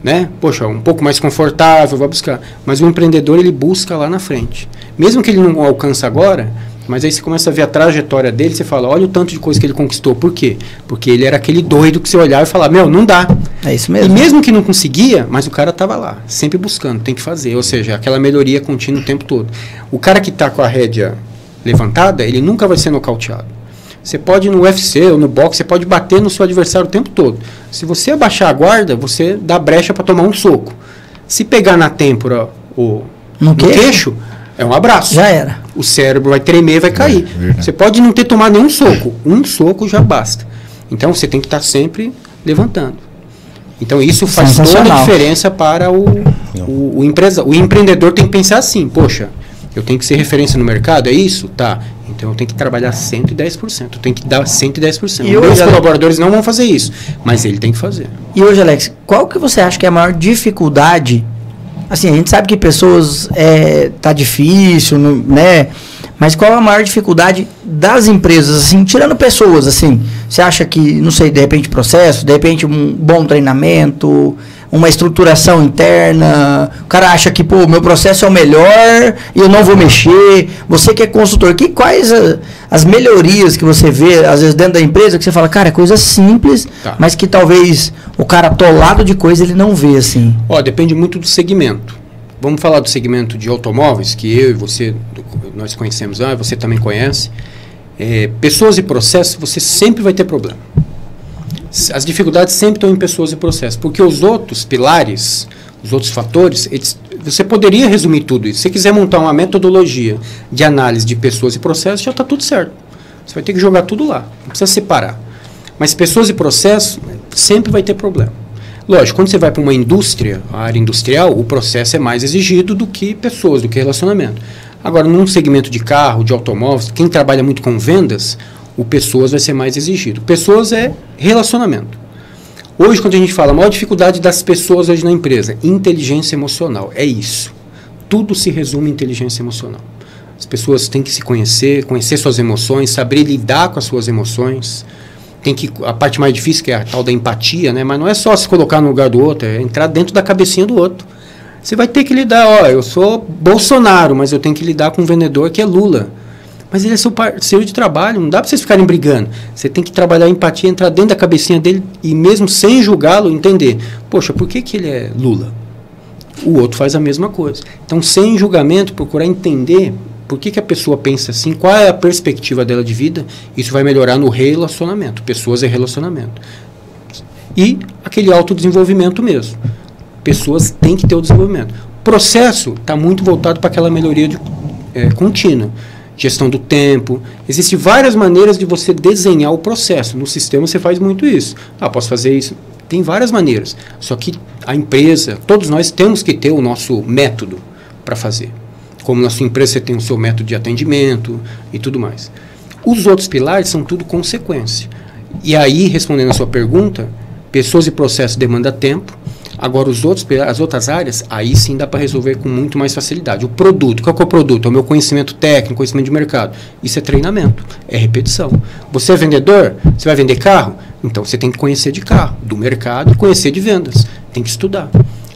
[SPEAKER 2] né? Poxa, um pouco mais confortável, vai buscar. Mas o empreendedor, ele busca lá na frente. Mesmo que ele não alcance agora, mas aí você começa a ver a trajetória dele, você fala, olha o tanto de coisa que ele conquistou. Por quê? Porque ele era aquele doido que você olhava e falava, meu, não dá.
[SPEAKER 3] É isso mesmo.
[SPEAKER 2] E mesmo que não conseguia, mas o cara estava lá, sempre buscando, tem que fazer. Ou seja, aquela melhoria contínua o tempo todo. O cara que está com a rédea levantada, ele nunca vai ser nocauteado. Você pode ir no UFC ou no boxe, você pode bater no seu adversário o tempo todo. Se você abaixar a guarda, você dá brecha para tomar um soco. Se pegar na têmpora ou no queixo, é um abraço.
[SPEAKER 3] Já era.
[SPEAKER 2] O cérebro vai tremer, vai cair. Você pode não ter tomado nenhum soco. Um soco já basta. Então, você tem que estar sempre levantando. Então, isso faz toda a diferença para o empresário. O empreendedor tem que pensar assim, poxa, eu tenho que ser referência no mercado, é isso? Tá. Então, eu tenho que trabalhar 110%. Eu tenho que dar 110%. E os colaboradores não vão fazer isso, mas ele tem que fazer.
[SPEAKER 3] E hoje, Alex, qual que você acha que é a maior dificuldade? Assim, a gente sabe que pessoas tá difícil, né? Mas qual a maior dificuldade das empresas, assim, tirando pessoas, assim? Você acha que, não sei, de repente processo, de repente um bom treinamento, uma estruturação interna, o cara acha que, pô, meu processo é o melhor e eu não vou mexer. Você que é consultor, quais as melhorias que você vê, às vezes, dentro da empresa, que você fala, cara, é coisa simples, mas que talvez o cara atolado de coisa ele não vê, assim?
[SPEAKER 2] Depende muito do segmento. Vamos falar do segmento de automóveis, que eu e você, nós conhecemos, você também conhece. Pessoas e processos, você sempre vai ter problema. As dificuldades sempre estão em pessoas e processos, porque os outros pilares, os outros fatores, você poderia resumir tudo isso. Se você quiser montar uma metodologia de análise de pessoas e processos, já está tudo certo. Você vai ter que jogar tudo lá, não precisa separar. Mas pessoas e processos sempre vai ter problema. Lógico, quando você vai para uma indústria, a área industrial, o processo é mais exigido do que pessoas, do que relacionamento. Agora, num segmento de carro, de automóveis, quem trabalha muito com vendas, o pessoas vai ser mais exigido. Pessoas é relacionamento. Hoje, quando a gente fala, a maior dificuldade das pessoas hoje na empresa, inteligência emocional, é isso. Tudo se resume em inteligência emocional. As pessoas têm que se conhecer, conhecer suas emoções, saber lidar com as suas emoções. Tem que, a parte mais difícil, que é a tal da empatia, né? Mas não é só se colocar no lugar do outro, é entrar dentro da cabecinha do outro. Você vai ter que lidar, eu sou Bolsonaro, mas eu tenho que lidar com um vendedor que é Lula. Mas ele é seu parceiro de trabalho, não dá para vocês ficarem brigando. Você tem que trabalhar a empatia, entrar dentro da cabecinha dele e mesmo sem julgá-lo, entender. Poxa, por que ele é Lula? O outro faz a mesma coisa. Então, sem julgamento, procurar entender por que a pessoa pensa assim, qual é a perspectiva dela de vida, isso vai melhorar no relacionamento. Pessoas é relacionamento. E aquele autodesenvolvimento mesmo. Pessoas têm que ter o desenvolvimento. O processo está muito voltado para aquela melhoria contínua. Gestão do tempo. Existem várias maneiras de você desenhar o processo. No sistema você faz muito isso. Posso fazer isso. Tem várias maneiras. Só que a empresa, todos nós temos que ter o nosso método para fazer. Como na sua empresa você tem o seu método de atendimento e tudo mais. Os outros pilares são tudo consequência. E aí, respondendo a sua pergunta, pessoas e processos demandam tempo. Agora, as outras áreas, aí sim dá para resolver com muito mais facilidade. O produto, qual que é o produto? É o meu conhecimento técnico, conhecimento de mercado. Isso é treinamento, é repetição. Você é vendedor? Você vai vender carro? Então, você tem que conhecer de carro, do mercado, conhecer de vendas. Tem que estudar.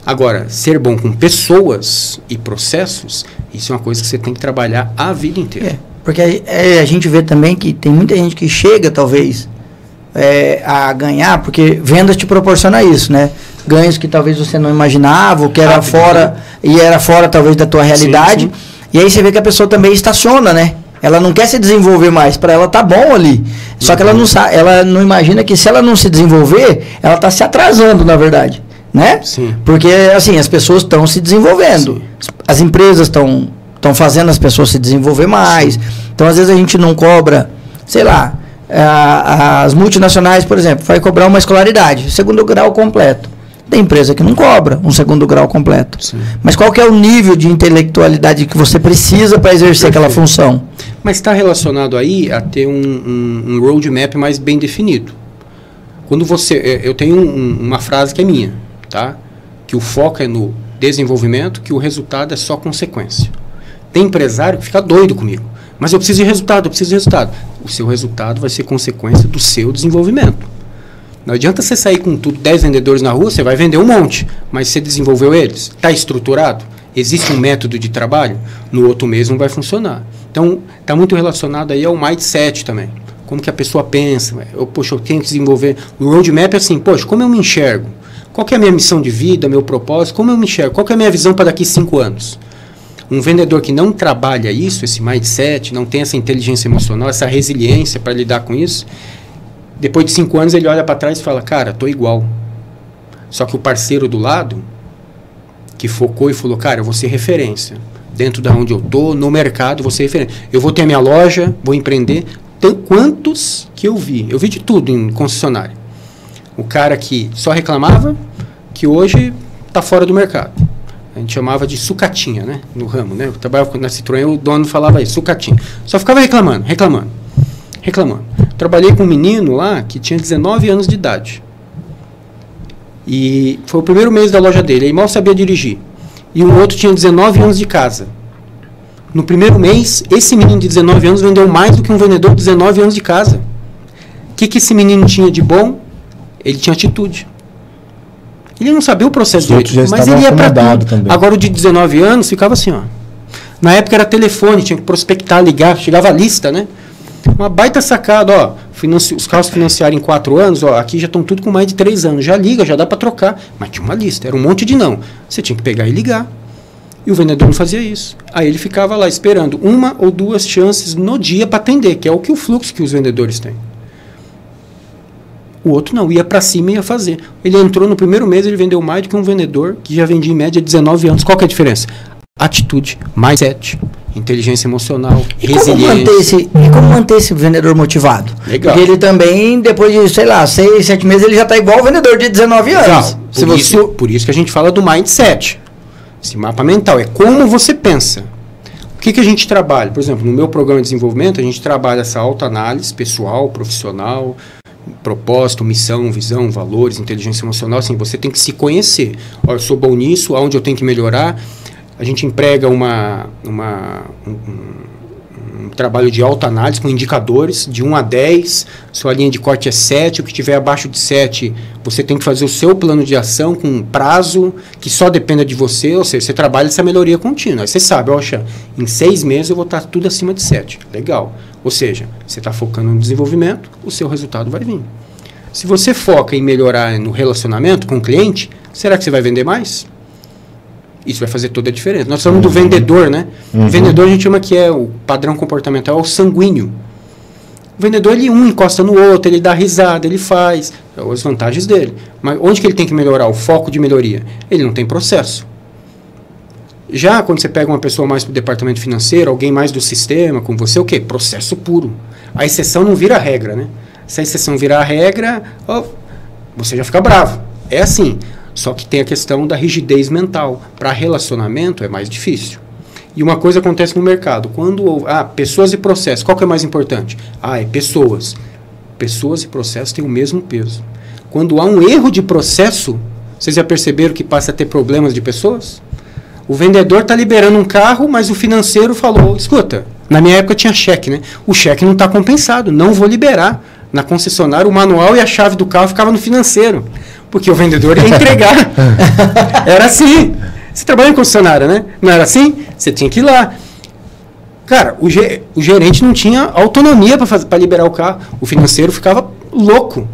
[SPEAKER 2] Agora, ser bom com pessoas e processos, isso é uma coisa que você tem que trabalhar a vida inteira.
[SPEAKER 3] Porque a gente vê também que tem muita gente que chega, talvez, a ganhar, porque vendas te proporciona isso, né? Ganhos que talvez você não imaginava, ou que era fora, e era fora talvez da tua realidade. Sim, sim. E aí você vê que a pessoa também estaciona, né? Ela não quer se desenvolver mais, para ela tá bom ali. Só que ela não imagina que se ela não se desenvolver, ela tá se atrasando, na verdade, né?
[SPEAKER 2] Sim.
[SPEAKER 3] Porque assim, as pessoas estão se desenvolvendo. Sim. As empresas estão fazendo as pessoas se desenvolver mais. Sim. Então, às vezes a gente não cobra, sei lá, as multinacionais, por exemplo, vai cobrar uma escolaridade, segundo grau completo. Tem empresa que não cobra um segundo grau completo. Sim. Mas qual que é o nível de intelectualidade que você precisa para exercer aquela função?
[SPEAKER 2] Mas está relacionado aí a ter um roadmap mais bem definido. Quando eu tenho uma frase que é minha, tá? Que o foco é no desenvolvimento, que o resultado é só consequência. Tem empresário que fica doido comigo. Mas eu preciso de resultado, eu preciso de resultado. O seu resultado vai ser consequência do seu desenvolvimento. Não adianta você sair com tudo, 10 vendedores na rua, você vai vender um monte, mas você desenvolveu eles? Está estruturado? Existe um método de trabalho? No outro mês não vai funcionar. Então, está muito relacionado aí ao mindset também. Como que a pessoa pensa? Eu tenho que desenvolver. O roadmap é assim, como eu me enxergo? Qual que é a minha missão de vida, meu propósito? Como eu me enxergo? Qual que é a minha visão para daqui 5 anos? Um vendedor que não trabalha isso, esse mindset, não tem essa inteligência emocional, essa resiliência para lidar com isso, depois de 5 anos ele olha para trás e fala, cara, tô igual. Só que o parceiro do lado, que focou e falou, cara, eu vou ser referência. Dentro de onde eu tô, no mercado, vou ser referência. Eu vou ter a minha loja, vou empreender. Quantos que eu vi? Eu vi de tudo em concessionária. O cara que só reclamava, que hoje está fora do mercado. A gente chamava de sucatinha, né? No ramo, né? Eu trabalhava na Citroën, o dono falava isso, sucatinha. Só ficava reclamando. Trabalhei com um menino lá que tinha 19 anos de idade. E foi o primeiro mês da loja dele, ele mal sabia dirigir. E um outro tinha 19 anos de casa. No primeiro mês, esse menino de 19 anos vendeu mais do que um vendedor de 19 anos de casa. O que esse menino tinha de bom? Ele tinha atitude. Ele não sabia o processo direito, mas ele ia para tudo. Também. Agora o de 19 anos ficava assim, ó. Na época era telefone, tinha que prospectar, ligar, chegava a lista, né? Uma baita sacada, ó. Os carros financiaram em 4 anos, ó, aqui já estão tudo com mais de 3 anos. Já liga, já dá para trocar. Mas tinha uma lista, era um monte de não. Você tinha que pegar e ligar. E o vendedor não fazia isso. Aí ele ficava lá esperando 1 ou 2 chances no dia para atender, que é o fluxo que os vendedores têm. O outro não, ia para cima e ia fazer. Ele entrou no primeiro mês, ele vendeu mais do que um vendedor que já vendia em média 19 anos. Qual que é a diferença? Atitude, mindset, inteligência emocional, resiliência.
[SPEAKER 3] E como manter esse vendedor motivado?
[SPEAKER 2] Legal.
[SPEAKER 3] Porque ele também, depois de, sei lá, 6, 7 meses, ele já está igual o vendedor de 19 anos.
[SPEAKER 2] Por isso que a gente fala do mindset. Esse mapa mental é como você pensa. O que a gente trabalha? Por exemplo, no meu programa de desenvolvimento, a gente trabalha essa autoanálise pessoal, profissional, propósito, missão, visão, valores, inteligência emocional. Assim, você tem que se conhecer. Ó, eu sou bom nisso, aonde eu tenho que melhorar. A gente emprega um trabalho de autoanálise com indicadores de 1 a 10, sua linha de corte é 7, o que tiver abaixo de 7, você tem que fazer o seu plano de ação com um prazo que só dependa de você, ou seja, você trabalha essa melhoria contínua. Aí você sabe, em 6 meses eu vou estar tudo acima de 7. Legal. Ou seja, você está focando no desenvolvimento, o seu resultado vai vir. Se você foca em melhorar no relacionamento com o cliente, será que você vai vender mais? Isso vai fazer toda a diferença. Nós falamos do vendedor, né? O vendedor a gente chama que é o padrão comportamental, é o sanguíneo. O vendedor, ele encosta no outro, ele dá risada, ele faz. As vantagens dele. Mas onde que ele tem que melhorar? O foco de melhoria. Ele não tem processo. Já quando você pega uma pessoa mais do departamento financeiro, alguém mais do sistema, com você, o quê? Processo puro. A exceção não vira a regra, né? Se a exceção virar a regra, você já fica bravo. É assim. Só que tem a questão da rigidez mental. Para relacionamento é mais difícil. E uma coisa acontece no mercado. Quando pessoas e processos, qual que é mais importante? É pessoas. Pessoas e processos têm o mesmo peso. Quando há um erro de processo, vocês já perceberam que passa a ter problemas de pessoas? O vendedor está liberando um carro, mas o financeiro falou, escuta, na minha época tinha cheque, né? O cheque não está compensado, não vou liberar. Na concessionária, o manual e a chave do carro ficava no financeiro. Porque o vendedor ia entregar. Era assim. Você trabalha em concessionária, né? Não era assim? Você tinha que ir lá. Cara, o gerente não tinha autonomia para liberar o carro. O financeiro ficava louco.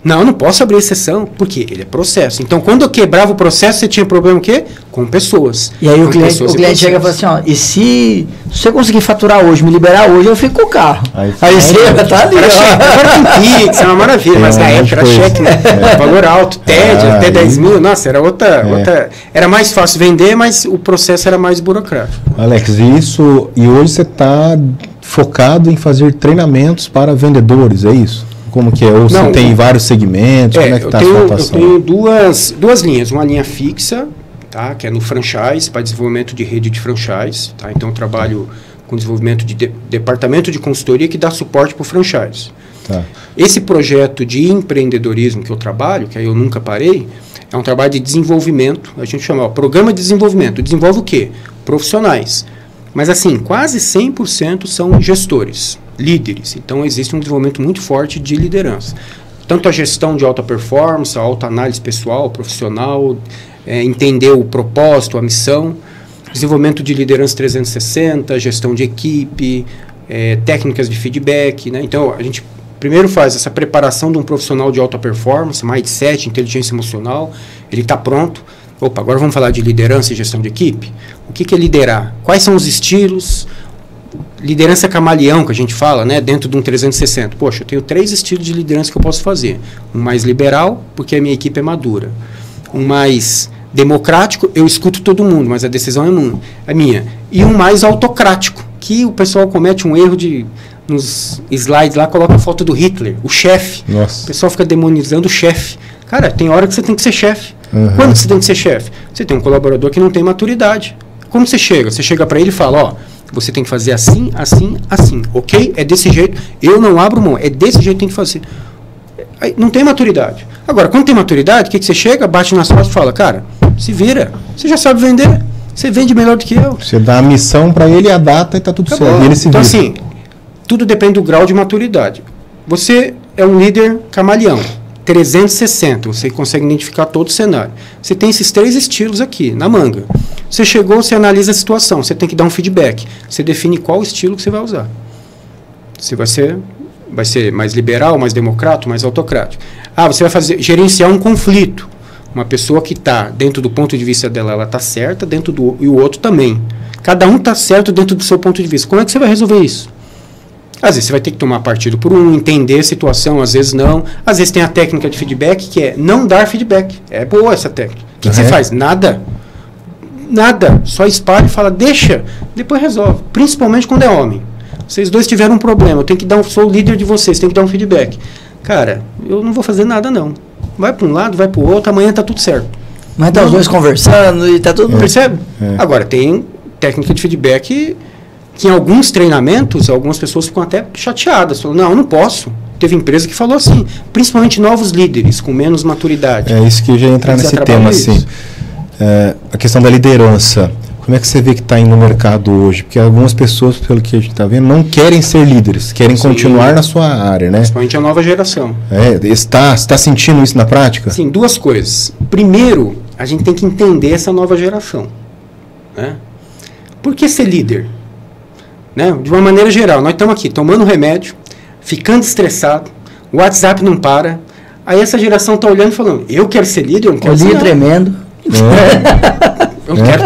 [SPEAKER 2] Não posso abrir exceção. Por quê? Ele é processo. Então, quando eu quebrava o processo, você tinha problema o quê? Com pessoas.
[SPEAKER 3] E aí o cliente chega e fala assim, e se você conseguir faturar hoje, me liberar hoje, eu fico com o carro. Aí você tá ali.
[SPEAKER 2] Agora tem Pix, é uma maravilha. Mas na época era cheque, né? Valor alto, TED, até 10 mil. Nossa, era outra... Era mais fácil vender, mas o processo era mais burocrático.
[SPEAKER 1] Alex, e hoje você está focado em fazer treinamentos para vendedores, é isso? Como que é? Ou você tem vários segmentos? Como é que está a sua atuação?
[SPEAKER 2] Eu tenho duas linhas. Uma linha fixa, tá? Que é no franchise, para desenvolvimento de rede de franchise. Tá? Então, eu trabalho com desenvolvimento de departamento de consultoria que dá suporte para o franchise. Tá. Esse projeto de empreendedorismo que eu trabalho, que aí eu nunca parei, é um trabalho de desenvolvimento. A gente chama programa de desenvolvimento. Desenvolve o quê? Profissionais. Mas, assim, quase 100% são gestores, líderes. Então, existe um desenvolvimento muito forte de liderança. Tanto a gestão de alta performance, a autoanálise pessoal, profissional, entender o propósito, a missão, desenvolvimento de liderança 360, gestão de equipe, técnicas de feedback. Né? Então, a gente primeiro faz essa preparação de um profissional de alta performance, mindset, inteligência emocional, ele está pronto. Agora vamos falar de liderança e gestão de equipe. O que é liderar? Quais são os estilos? Liderança camaleão, que a gente fala, né, dentro de um 360. Poxa, eu tenho 3 estilos de liderança que eu posso fazer. Um mais liberal, porque a minha equipe é madura. Um mais democrático, eu escuto todo mundo, mas a decisão é minha. E um mais autocrático, que o pessoal comete um erro nos slides lá, coloca a foto do Hitler, o chefe. O pessoal fica demonizando o chefe. Cara, tem hora que você tem que ser chefe. Quando você tem que ser chefe? Você tem um colaborador que não tem maturidade. Como você chega? Você chega para ele e fala, você tem que fazer assim, assim, assim. Ok? É desse jeito. Eu não abro mão. É desse jeito que tem que fazer. Aí, não tem maturidade. Agora, quando tem maturidade, o que você chega, bate nas costas e fala, cara, se vira. Você já sabe vender. Você vende melhor do que eu.
[SPEAKER 1] Você dá a missão para ele, a data e tá tudo certo. E ele se vira.
[SPEAKER 2] Então, assim, tudo depende do grau de maturidade. Você é um líder camaleão. 360, você consegue identificar todo o cenário. Você tem esses 3 estilos aqui, na manga. Você chegou, você analisa a situação, você tem que dar um feedback. Você define qual estilo que você vai usar. Você vai ser mais liberal, mais democrático, mais autocrático. Você vai gerenciar um conflito. Uma pessoa que está, dentro do ponto de vista dela, ela está certa, e o outro também. Cada um está certo dentro do seu ponto de vista. Como é que você vai resolver isso? Às vezes você vai ter que tomar partido por entender a situação, às vezes não. Às vezes tem a técnica de feedback, que é não dar feedback. É boa essa técnica. O que você faz? Nada. Só espalha e fala, deixa, depois resolve. Principalmente quando é homem. Vocês dois tiveram um problema, sou o líder de vocês, tem que dar um feedback. Cara, eu não vou fazer nada não. Vai para um lado, vai para o outro, amanhã tá tudo certo.
[SPEAKER 3] Mas tá os dois conversando e tá tudo...
[SPEAKER 2] Percebe? Agora, tem técnica de feedback que em alguns treinamentos, algumas pessoas ficam até chateadas. Falam, não, eu não posso. Teve empresa que falou assim, principalmente novos líderes com menos maturidade.
[SPEAKER 1] É isso que eu já ia entrar nesse tema, assim. A questão da liderança. Como é que você vê que está indo no mercado hoje? Porque algumas pessoas, pelo que a gente está vendo, não querem ser líderes, querem continuar na sua área, né?
[SPEAKER 2] Principalmente a nova geração.
[SPEAKER 1] Está sentindo isso na prática?
[SPEAKER 2] Sim, duas coisas. Primeiro, a gente tem que entender essa nova geração. Né? Por que ser líder? Né? De uma maneira geral, nós estamos aqui tomando remédio, ficando estressado, o WhatsApp não para, aí essa geração está olhando e falando, eu quero ser líder, eu não quero ser líder.
[SPEAKER 3] Tremendo.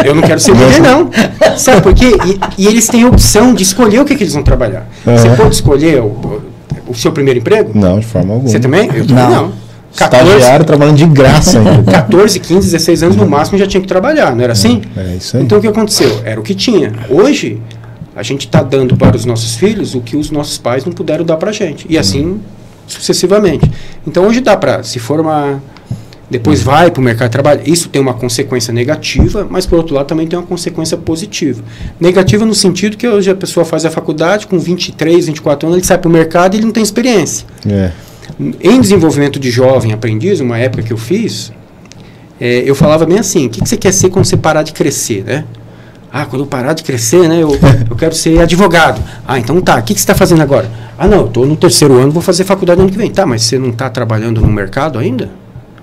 [SPEAKER 2] Eu não quero ser líder, não. Sabe por quê? E eles têm a opção de escolher o que eles vão trabalhar. Você pode escolher o seu primeiro emprego?
[SPEAKER 1] Não, de forma alguma.
[SPEAKER 2] Você também? Eu também não.
[SPEAKER 1] Estagiário trabalhando de graça ainda.
[SPEAKER 2] 14, 15, 16 anos no máximo já tinha que trabalhar, não era assim?
[SPEAKER 1] É isso aí.
[SPEAKER 2] Então o que aconteceu? Era o que tinha. Hoje, a gente está dando para os nossos filhos o que os nossos pais não puderam dar para a gente. E assim sucessivamente. Então hoje dá para se formar, depois vai para o mercado de trabalho. Isso tem uma consequência negativa, mas por outro lado também tem uma consequência positiva. Negativa no sentido que hoje a pessoa faz a faculdade com 23, 24 anos, ele sai para o mercado e ele não tem experiência. Em desenvolvimento de jovem aprendiz, uma época que eu fiz, eu falava bem assim, o que você quer ser quando você parar de crescer, né? Quando eu parar de crescer, né, eu quero ser advogado. Então tá, o que você está fazendo agora? Não, eu estou no 3º ano, vou fazer faculdade no ano que vem. Tá, mas você não está trabalhando no mercado ainda?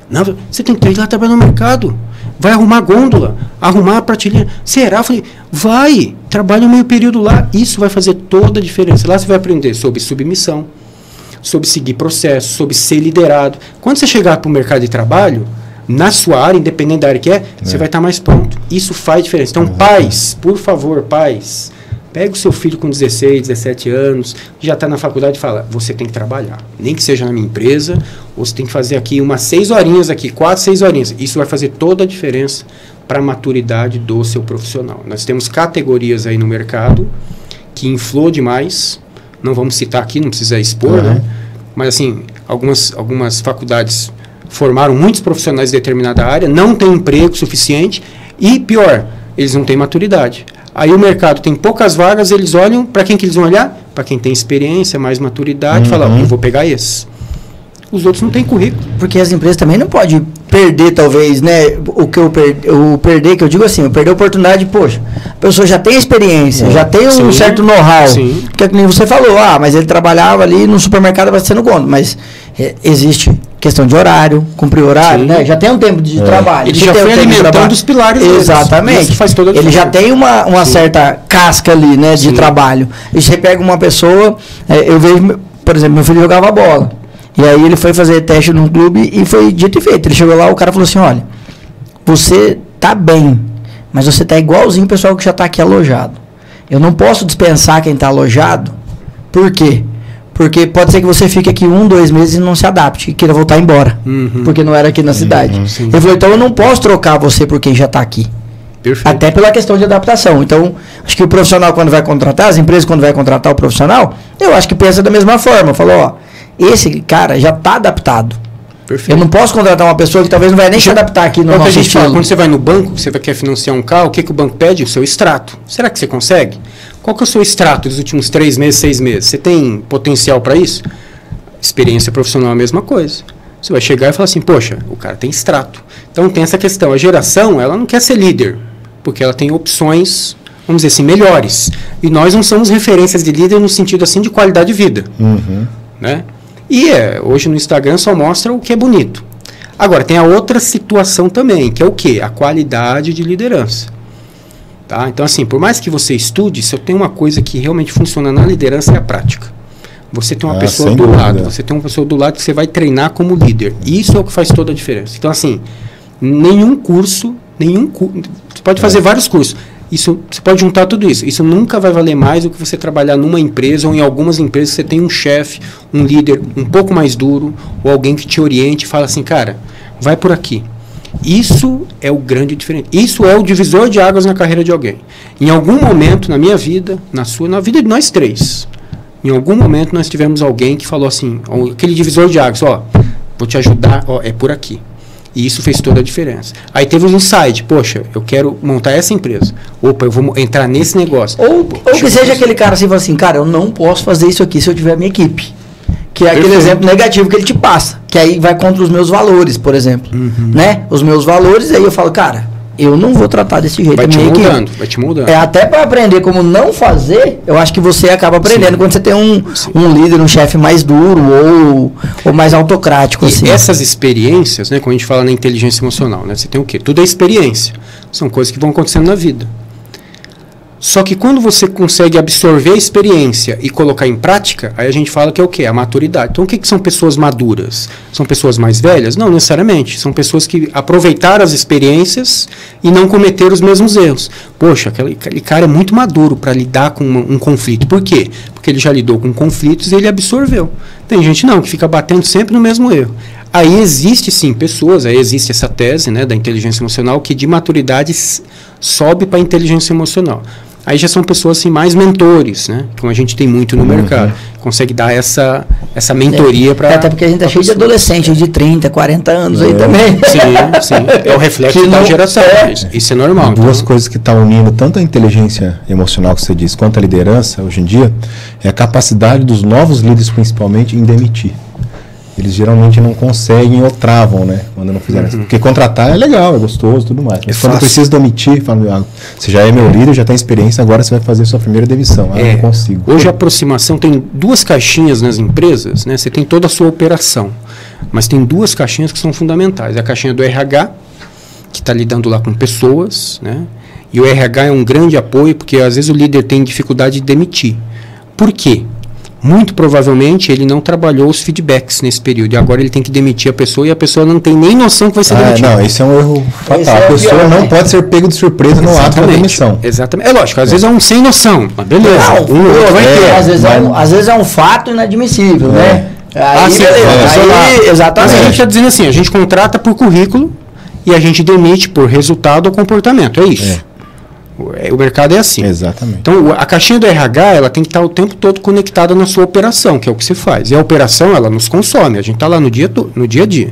[SPEAKER 2] Não, você tem que ir lá trabalhar no mercado. Vai arrumar gôndola, arrumar a prateleira. Será? Eu falei, vai, trabalha meio período lá. Isso vai fazer toda a diferença. Lá você vai aprender sobre submissão, sobre seguir processo, sobre ser liderado. Quando você chegar para o mercado de trabalho, na sua área, independente da área que você vai estar mais pronto. Isso faz diferença. Então, pais, por favor, pais, pega o seu filho com 16, 17 anos, que já está na faculdade e fala, você tem que trabalhar. Nem que seja na minha empresa, ou você tem que fazer aqui umas 6 horinhas aqui, 4, 6 horinhas. Isso vai fazer toda a diferença para a maturidade do seu profissional. Nós temos categorias aí no mercado que inflou demais. Não vamos citar aqui, não precisa expor, né? Mas assim, algumas faculdades formaram muitos profissionais de determinada área, não tem emprego suficiente e, pior, eles não têm maturidade. Aí o mercado tem poucas vagas, eles olham, para quem que eles vão olhar? Para quem tem experiência, mais maturidade, fala, eu vou pegar esse. Os outros não têm currículo.
[SPEAKER 3] Porque as empresas também não podem perder, talvez, né? O perder, que eu digo assim, eu perder a oportunidade, poxa, a pessoa já tem experiência, já tem um certo know-how. Porque como você falou, mas ele trabalhava ali no supermercado abastecendo gôndola, mas existe questão de horário, cumprir horário, né? Já tem um tempo de trabalho.
[SPEAKER 2] Ele já foi alimentando os pilares.
[SPEAKER 3] Exatamente.
[SPEAKER 2] Isso faz toda a
[SPEAKER 3] diferença. Ele já tem uma certa casca ali, né, de trabalho. E você pega uma pessoa, eu vejo, por exemplo, meu filho jogava bola. E aí ele foi fazer teste num clube e foi dito e feito. Ele chegou lá, o cara falou assim, olha, você tá bem, mas você tá igualzinho o pessoal que já tá aqui alojado. Eu não posso dispensar quem tá alojado. Por quê? Porque pode ser que você fique aqui 1, 2 meses e não se adapte e queira voltar embora. Porque não era aqui na cidade. Ele falou, então eu não posso trocar você por quem já tá aqui.
[SPEAKER 2] Perfeito.
[SPEAKER 3] Até pela questão de adaptação. Então, acho que o profissional quando vai contratar, as empresas quando vai contratar o profissional, eu acho que pensa da mesma forma. Falou, esse cara já está adaptado. Perfeito. Eu não posso contratar uma pessoa que talvez não vai nem se adaptar aqui no nosso estilo.
[SPEAKER 2] Quando você vai no banco, você quer financiar um carro, o que o banco pede? O seu extrato. Será que você consegue? Qual que é o seu extrato dos últimos 3 meses, 6 meses? Você tem potencial para isso? Experiência profissional é a mesma coisa. Você vai chegar e falar assim, poxa, o cara tem extrato. Então tem essa questão. A geração, ela não quer ser líder, porque ela tem opções, vamos dizer assim, melhores. E nós não somos referências de líder no sentido assim de qualidade de vida. Né? E hoje no Instagram só mostra o que é bonito. Agora, tem a outra situação também, que é o quê? A qualidade de liderança. Tá? Então, assim, por mais que você estude, se eu tenho uma coisa que realmente funciona na liderança é a prática. Você tem uma pessoa do lado, você tem uma pessoa do lado que você vai treinar como líder. Isso é o que faz toda a diferença. Então, assim, nenhum curso, você pode fazer vários cursos. Isso, você pode juntar tudo isso. Isso nunca vai valer mais do que você trabalhar numa empresa ou em algumas empresas você tem um chefe, um líder um pouco mais duro ou alguém que te oriente e fala assim, cara, vai por aqui. Isso é o grande diferente. Isso é o divisor de águas na carreira de alguém. Em algum momento na minha vida, na vida de nós três, em algum momento nós tivemos alguém que falou assim, aquele divisor de águas, vou te ajudar, é por aqui. E isso fez toda a diferença. Aí teve um insight, poxa, eu quero montar essa empresa. Opa, eu vou entrar nesse negócio.
[SPEAKER 3] Ou que seja aquele cara assim, cara, eu não posso fazer isso aqui se eu tiver minha equipe. Que é aquele exemplo negativo que ele te passa. Que aí vai contra os meus valores, por exemplo. Né? Os meus valores, aí eu falo, cara, eu não vou tratar desse jeito.
[SPEAKER 2] Vai te moldando.
[SPEAKER 3] É até para aprender como não fazer, eu acho que você acaba aprendendo quando você tem um líder, um chefe mais duro ou mais autocrático.
[SPEAKER 2] E
[SPEAKER 3] assim.
[SPEAKER 2] essas experiências, né, quando a gente fala na inteligência emocional, né, você tem o quê? Tudo é experiência. São coisas que vão acontecendo na vida. Só que quando você consegue absorver a experiência e colocar em prática, aí a gente fala que é o quê? A maturidade. Então, o que são pessoas maduras? São pessoas mais velhas? Não necessariamente. São pessoas que aproveitaram as experiências e não cometeram os mesmos erros. Poxa, aquele cara é muito maduro para lidar com um conflito. Por quê? Porque ele já lidou com conflitos e ele absorveu. Tem gente não, que fica batendo sempre no mesmo erro. Aí existe sim pessoas, aí existe essa tese, né, da inteligência emocional que de maturidade sobe para a inteligência emocional. Aí já são pessoas assim, mais mentores, né? Como a gente tem muito no mercado. Consegue dar essa mentoria para...
[SPEAKER 3] Até porque a gente é cheio de adolescente de 30, 40 anos aí também.
[SPEAKER 2] Sim. É o reflexo da geração. Isso é normal.
[SPEAKER 1] Duas coisas que estão unindo tanto a inteligência emocional que você diz, quanto a liderança hoje em dia, é a capacidade dos novos líderes, principalmente, em demitir. Eles geralmente não conseguem ou travam, né? Quando não fizeram isso. Porque contratar é legal, é gostoso, tudo mais. Mas quando precisa demitir, fala, você já é meu líder, já tem experiência, agora você vai fazer sua primeira demissão. Não consigo.
[SPEAKER 2] Hoje a aproximação tem duas caixinhas nas empresas, né? Você tem toda a sua operação, mas tem duas caixinhas que são fundamentais. A caixinha do RH, que está lidando lá com pessoas, né? E o RH é um grande apoio, porque às vezes o líder tem dificuldade de demitir. Por quê? Muito provavelmente ele não trabalhou os feedbacks nesse período. E agora ele tem que demitir a pessoa e a pessoa não tem nem noção que vai ser demitida.
[SPEAKER 1] Não, esse é um erro fatal. A pessoa não pode ser pego de surpresa no ato da demissão.
[SPEAKER 2] Exatamente. É lógico, às vezes é um sem noção. Mas beleza.
[SPEAKER 3] Às vezes é um fato inadmissível, né?
[SPEAKER 2] Exatamente. A gente está dizendo assim, a gente contrata por currículo e a gente demite por resultado ou comportamento. É isso. O mercado é assim.
[SPEAKER 1] Exatamente.
[SPEAKER 2] Então, a caixinha do RH, ela tem que estar o tempo todo conectada na sua operação, que é o que se faz. E a operação, ela nos consome. A gente está lá no dia a dia.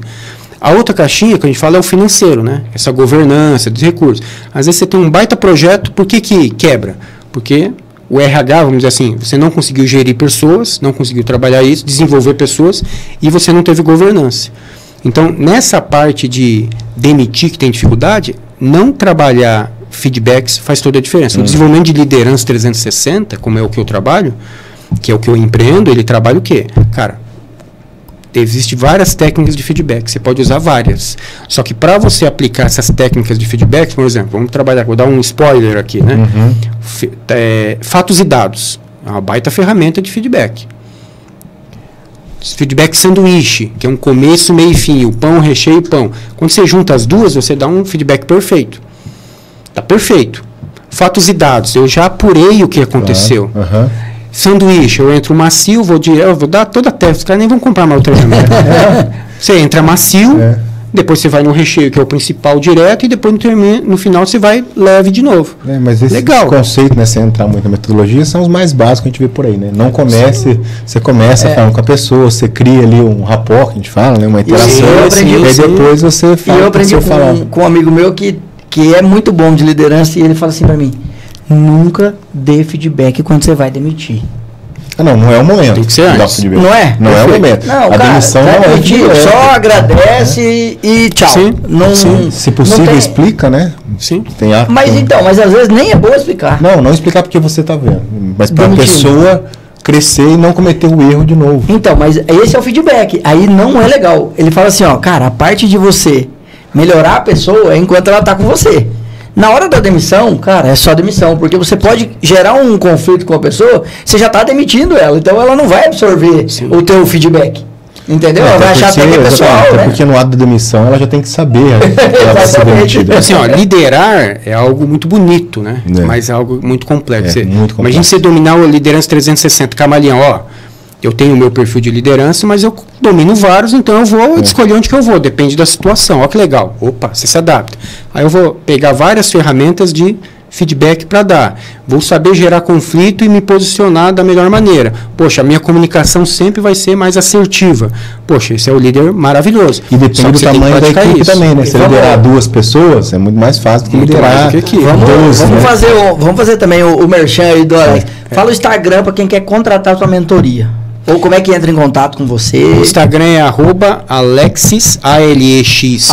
[SPEAKER 2] A outra caixinha que a gente fala é o financeiro, né? Essa governança dos recursos. Às vezes você tem um baita projeto, por que quebra? Porque o RH, vamos dizer assim, você não conseguiu gerir pessoas, não conseguiu trabalhar isso, desenvolver pessoas, e você não teve governança. Então, nessa parte de demitir que tem dificuldade, não trabalhar feedbacks faz toda a diferença. O desenvolvimento de liderança 360, como é o que eu trabalho, que é o que eu empreendo, ele trabalha o quê? Cara, existem várias técnicas de feedback, você pode usar várias. Só que para você aplicar essas técnicas de feedback, por exemplo, vamos trabalhar, vou dar um spoiler aqui, né? Fatos e dados. É uma baita ferramenta de feedback. Feedback sanduíche, que é um começo, meio e fim, o pão, o recheio e o pão. Quando você junta as duas, você dá um feedback perfeito. Tá perfeito. Fatos e dados, eu já apurei o que aconteceu. Sanduíche, eu entro macio, vou dar toda a testa, os caras nem vão comprar mais o treinamento. Você entra macio, depois você vai no recheio, que é o principal direto, e depois no final você vai leve de novo.
[SPEAKER 1] Mas esse conceito, né, sem entrar muito na metodologia, são os mais básicos que a gente vê por aí, né? Não comece, você começa falando com a pessoa, você cria ali um rapport, que a gente fala, né, uma interação, e aí depois você fala.
[SPEAKER 3] E eu aprendi com um amigo meu que é muito bom de liderança, e ele fala assim para mim: nunca dê feedback quando você vai demitir.
[SPEAKER 1] Não é o momento.
[SPEAKER 2] Tem que ser antes.
[SPEAKER 3] Não é?
[SPEAKER 1] Não é o momento.
[SPEAKER 3] Não, demissão não é demitir, só agradece e tchau.
[SPEAKER 1] Sim. Se possível, explica, né?
[SPEAKER 2] Sim.
[SPEAKER 3] Mas às vezes nem é bom explicar.
[SPEAKER 1] Não explicar porque você está vendo. Mas para a pessoa crescer e não cometer o erro de novo.
[SPEAKER 3] Então, mas esse é o feedback. Aí não é legal. Ele fala assim, cara, a parte de você melhorar a pessoa é enquanto ela está com você. Na hora da demissão, cara, é só demissão, porque você pode gerar um conflito com a pessoa, você já está demitindo ela, então ela não vai absorver o teu feedback. Entendeu? Ela vai achar que é pessoal,
[SPEAKER 1] né? Porque no ato da demissão ela já tem que saber que ela vai ser demitida.
[SPEAKER 2] Assim, liderar é algo muito bonito, né? Mas é algo muito complexo.
[SPEAKER 1] Muito complexo.
[SPEAKER 2] Imagina você dominar a liderança 360, camaleão, eu tenho o meu perfil de liderança, mas eu domino vários, então eu vou escolher onde que eu vou, depende da situação. Olha que legal. Opa, você se adapta. Aí eu vou pegar várias ferramentas de feedback para dar. Vou saber gerar conflito e me posicionar da melhor maneira. Poxa, a minha comunicação sempre vai ser mais assertiva. Poxa, esse é o líder maravilhoso.
[SPEAKER 1] E depende do tamanho da equipe também, né? Se liderar 2 pessoas, é muito mais fácil do que liderar 12.
[SPEAKER 3] Vamos fazer também o merchan aí do Alex. Fala o Instagram para quem quer contratar a sua mentoria. Ou como é que entra em contato com você?
[SPEAKER 2] O Instagram é @Alexis, ALEX.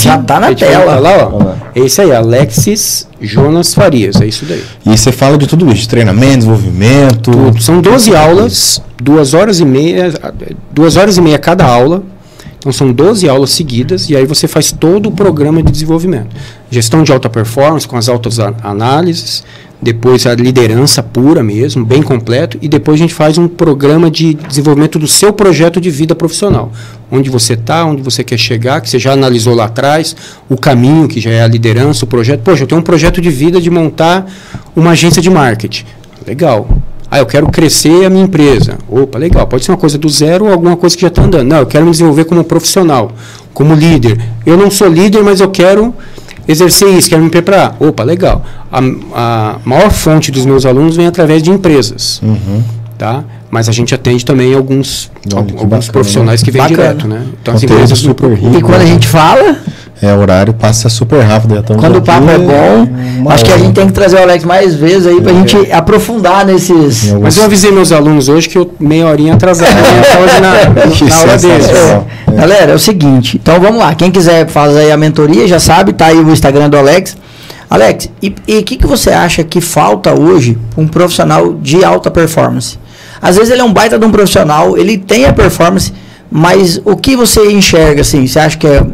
[SPEAKER 3] Já tá na tela.
[SPEAKER 2] Lá, ó. É isso aí, Alexis Jonas Farias, é isso daí.
[SPEAKER 1] E você fala de tudo isso, de treinamento, desenvolvimento.
[SPEAKER 2] Tudo. São 12 aulas, 2 horas e meia cada aula. Então são 12 aulas seguidas e aí você faz todo o programa de desenvolvimento. Gestão de alta performance com as altas análises, depois a liderança pura mesmo, bem completo, e depois a gente faz um programa de desenvolvimento do seu projeto de vida profissional. Onde você está, onde você quer chegar, que você já analisou lá atrás, o caminho, que já é a liderança, o projeto. Poxa, eu tenho um projeto de vida de montar uma agência de marketing. Legal. Ah, eu quero crescer a minha empresa. Opa, legal. Pode ser uma coisa do zero ou alguma coisa que já está andando. Não, eu quero me desenvolver como profissional, como líder. Eu não sou líder, mas eu quero exercer isso, quero me preparar. Opa, legal. A maior fonte dos meus alunos vem através de empresas. Tá? Mas a gente atende também alguns profissionais que vêm direto. Né? Então, as empresas
[SPEAKER 1] super rico.
[SPEAKER 3] E quando a gente fala...
[SPEAKER 1] O horário passa super rápido.
[SPEAKER 3] Quando o papo é bom, acho que a gente tem que trazer o Alex mais vezes aí pra gente aprofundar nesses...
[SPEAKER 2] Mas eu avisei meus alunos hoje que eu meia horinha atrasada na hora deles.
[SPEAKER 3] Galera, é o seguinte, então vamos lá, quem quiser fazer a mentoria já sabe, tá aí o Instagram do Alex. Alex, e o que você acha que falta hoje um profissional de alta performance? Às vezes ele é um baita de um profissional, ele tem a performance, mas o que você enxerga assim? Você acha que é,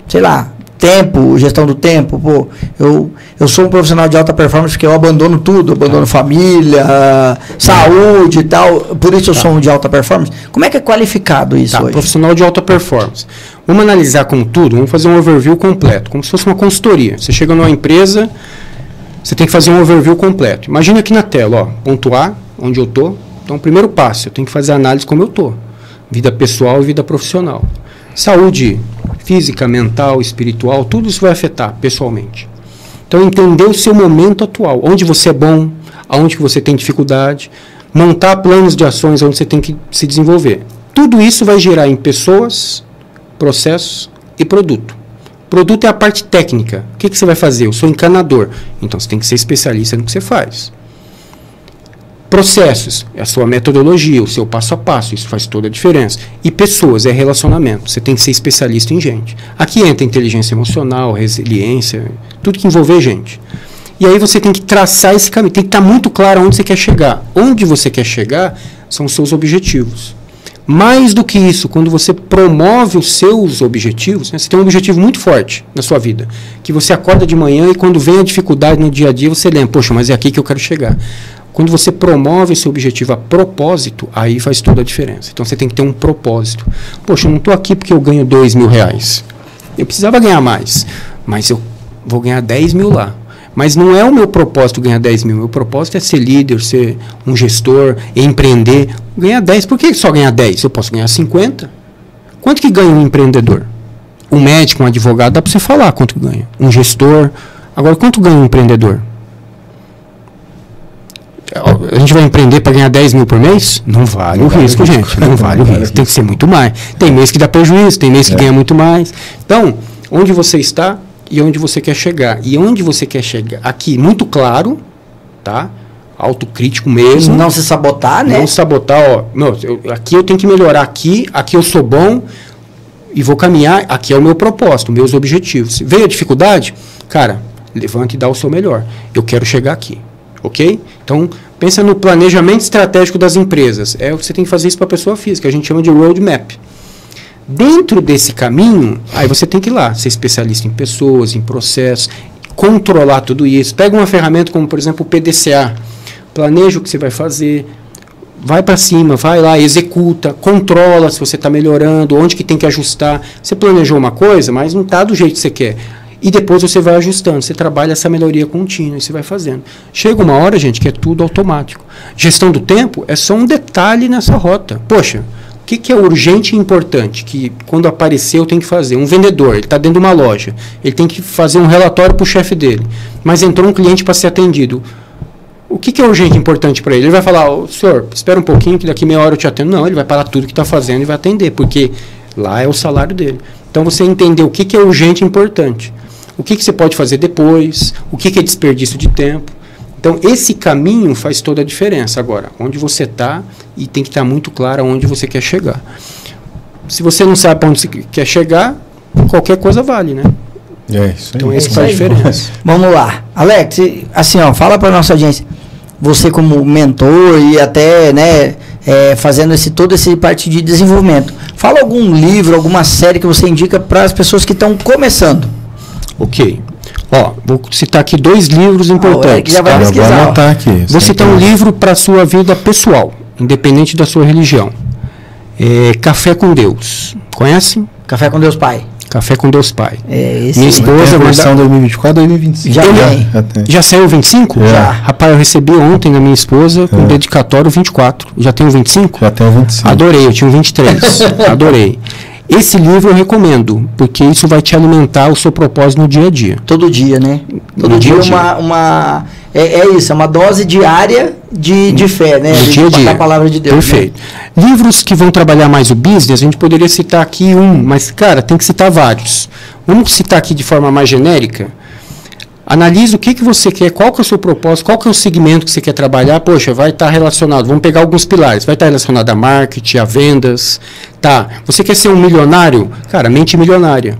[SPEAKER 3] sei lá, tempo, gestão do tempo? Pô, eu sou um profissional de alta performance porque eu abandono tudo, abandono família, saúde e tal, por isso eu sou um de alta performance. Como é que é qualificado isso hoje?
[SPEAKER 2] Profissional de alta performance. Vamos analisar como tudo, vamos fazer um overview completo, como se fosse uma consultoria. Você chega numa empresa, você tem que fazer um overview completo. Imagina aqui na tela, ó, ponto A, onde eu estou. Então, o primeiro passo, eu tenho que fazer a análise como eu estou. Vida pessoal e vida profissional. Saúde física, mental, espiritual, tudo isso vai afetar pessoalmente. Então, entender o seu momento atual, onde você é bom, aonde que você tem dificuldade, montar planos de ações onde você tem que se desenvolver. Tudo isso vai gerar em pessoas, processos e produto. Produto é a parte técnica. O que você vai fazer? Eu sou encanador. Então, você tem que ser especialista no que você faz. Processos, é a sua metodologia, o seu passo a passo, isso faz toda a diferença. E pessoas, é relacionamento, você tem que ser especialista em gente. Aqui entra inteligência emocional, resiliência, tudo que envolver gente. E aí você tem que traçar esse caminho, tem que estar muito claro onde você quer chegar. Onde você quer chegar são os seus objetivos. Mais do que isso, quando você promove os seus objetivos, né, você tem um objetivo muito forte na sua vida, que você acorda de manhã e quando vem a dificuldade no dia a dia, você lembra, poxa, mas é aqui que eu quero chegar. Quando você promove esse objetivo a propósito, aí faz toda a diferença. Então você tem que ter um propósito. Poxa, eu não estou aqui porque eu ganho R$2.000. Eu precisava ganhar mais, mas eu vou ganhar 10 mil lá. Mas não é o meu propósito ganhar 10 mil. Meu propósito é ser líder, ser um gestor, empreender. Ganhar 10. Por que só ganhar 10? Eu posso ganhar 50. Quanto que ganha um empreendedor? Um médico, um advogado, dá para você falar quanto ganha. Um gestor. Agora, quanto ganha um empreendedor? A gente vai empreender para ganhar 10 mil por mês? Não vale o risco, gente. Não vale o risco. Tem que ser muito mais. Tem mês que dá prejuízo, tem mês que ganha muito mais. Então, onde você está e onde você quer chegar. E onde você quer chegar. Aqui, muito claro, tá? Autocrítico mesmo.
[SPEAKER 3] Não se sabotar, né?
[SPEAKER 2] Não sabotar, ó. Não, aqui eu tenho que melhorar. Aqui eu sou bom e vou caminhar. Aqui é o meu propósito, meus objetivos. Veio a dificuldade? Cara, levanta e dá o seu melhor. Eu quero chegar aqui. Ok? Então, pensa no planejamento estratégico das empresas. É o que você tem que fazer isso para a pessoa física. A gente chama de roadmap. Dentro desse caminho, aí você tem que ir lá, ser especialista em pessoas, em processos, controlar tudo isso. Pega uma ferramenta como, por exemplo, o PDCA. Planeja o que você vai fazer, vai para cima, vai lá, executa, controla se você está melhorando, onde que tem que ajustar. Você planejou uma coisa, mas não está do jeito que você quer. E depois você vai ajustando, você trabalha essa melhoria contínua e você vai fazendo. Chega uma hora, gente, que é tudo automático. Gestão do tempo é só um detalhe nessa rota. Poxa, o que é urgente e importante? Que quando aparecer eu tenho que fazer. Um vendedor, ele está dentro de uma loja, ele tem que fazer um relatório para o chefe dele. Mas entrou um cliente para ser atendido. O que é urgente e importante para ele? Ele vai falar, oh, senhor, espera um pouquinho que daqui meia hora eu te atendo. Não, ele vai parar tudo que está fazendo e vai atender, porque lá é o salário dele. Então você entender o que é urgente e importante. O que você pode fazer depois, o que é desperdício de tempo. Então, esse caminho faz toda a diferença. Agora, onde você está, e tem que estar muito claro aonde você quer chegar. Se você não sabe para onde você quer chegar, qualquer coisa vale, né?
[SPEAKER 1] É isso aí.
[SPEAKER 2] Então, esse faz a diferença.
[SPEAKER 3] Vamos lá. Alex, assim, ó, fala para nossa audiência. Você como mentor e até, né, fazendo todo esse parte de desenvolvimento. Fala algum livro, alguma série que você indica para as pessoas que estão começando.
[SPEAKER 2] Ok. Ó, vou citar aqui 2 livros importantes.
[SPEAKER 3] Já vai pesquisar,
[SPEAKER 1] vou anotar aqui.
[SPEAKER 2] Vou citar um livro para a sua vida pessoal, independente da sua religião. Café com Deus. Conhece?
[SPEAKER 3] Café com Deus Pai.
[SPEAKER 2] Café com Deus Pai.
[SPEAKER 3] Esse
[SPEAKER 2] Minha esposa...
[SPEAKER 1] versão 2024 ou 2025?
[SPEAKER 3] Já
[SPEAKER 2] saiu o 25?
[SPEAKER 3] Já.
[SPEAKER 2] Rapaz, eu recebi ontem da minha esposa com dedicatório 24. Já tenho 25?
[SPEAKER 1] Já tenho 25.
[SPEAKER 2] Adorei, eu tinha 23. Adorei. Esse livro eu recomendo, porque isso vai te alimentar o seu propósito no dia a dia.
[SPEAKER 3] Todo dia, né? Todo dia é isso, é uma dose diária de fé, né?
[SPEAKER 2] No dia a dia.
[SPEAKER 3] A palavra de Deus.
[SPEAKER 2] Perfeito. Né? Livros que vão trabalhar mais o business, a gente poderia citar aqui mas, cara, tem que citar vários. Vamos citar aqui de forma mais genérica. Analise o que você quer, qual que é o seu propósito, qual que é o segmento que você quer trabalhar. Poxa, vai estar relacionado, vamos pegar alguns pilares, vai estar relacionado a marketing, a vendas. Tá, você quer ser um milionário? Cara, mente milionária.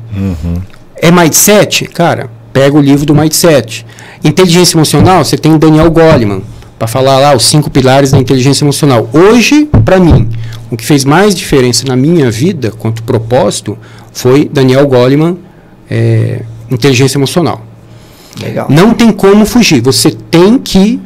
[SPEAKER 2] É mindset? Cara, pega o livro do mindset. Inteligência emocional, você tem o Daniel Goleman, para falar lá os 5 pilares da inteligência emocional. Hoje, para mim, o que fez mais diferença na minha vida, quanto propósito, foi Daniel Goleman, inteligência emocional.
[SPEAKER 3] Legal.
[SPEAKER 2] Não tem como fugir, você tem que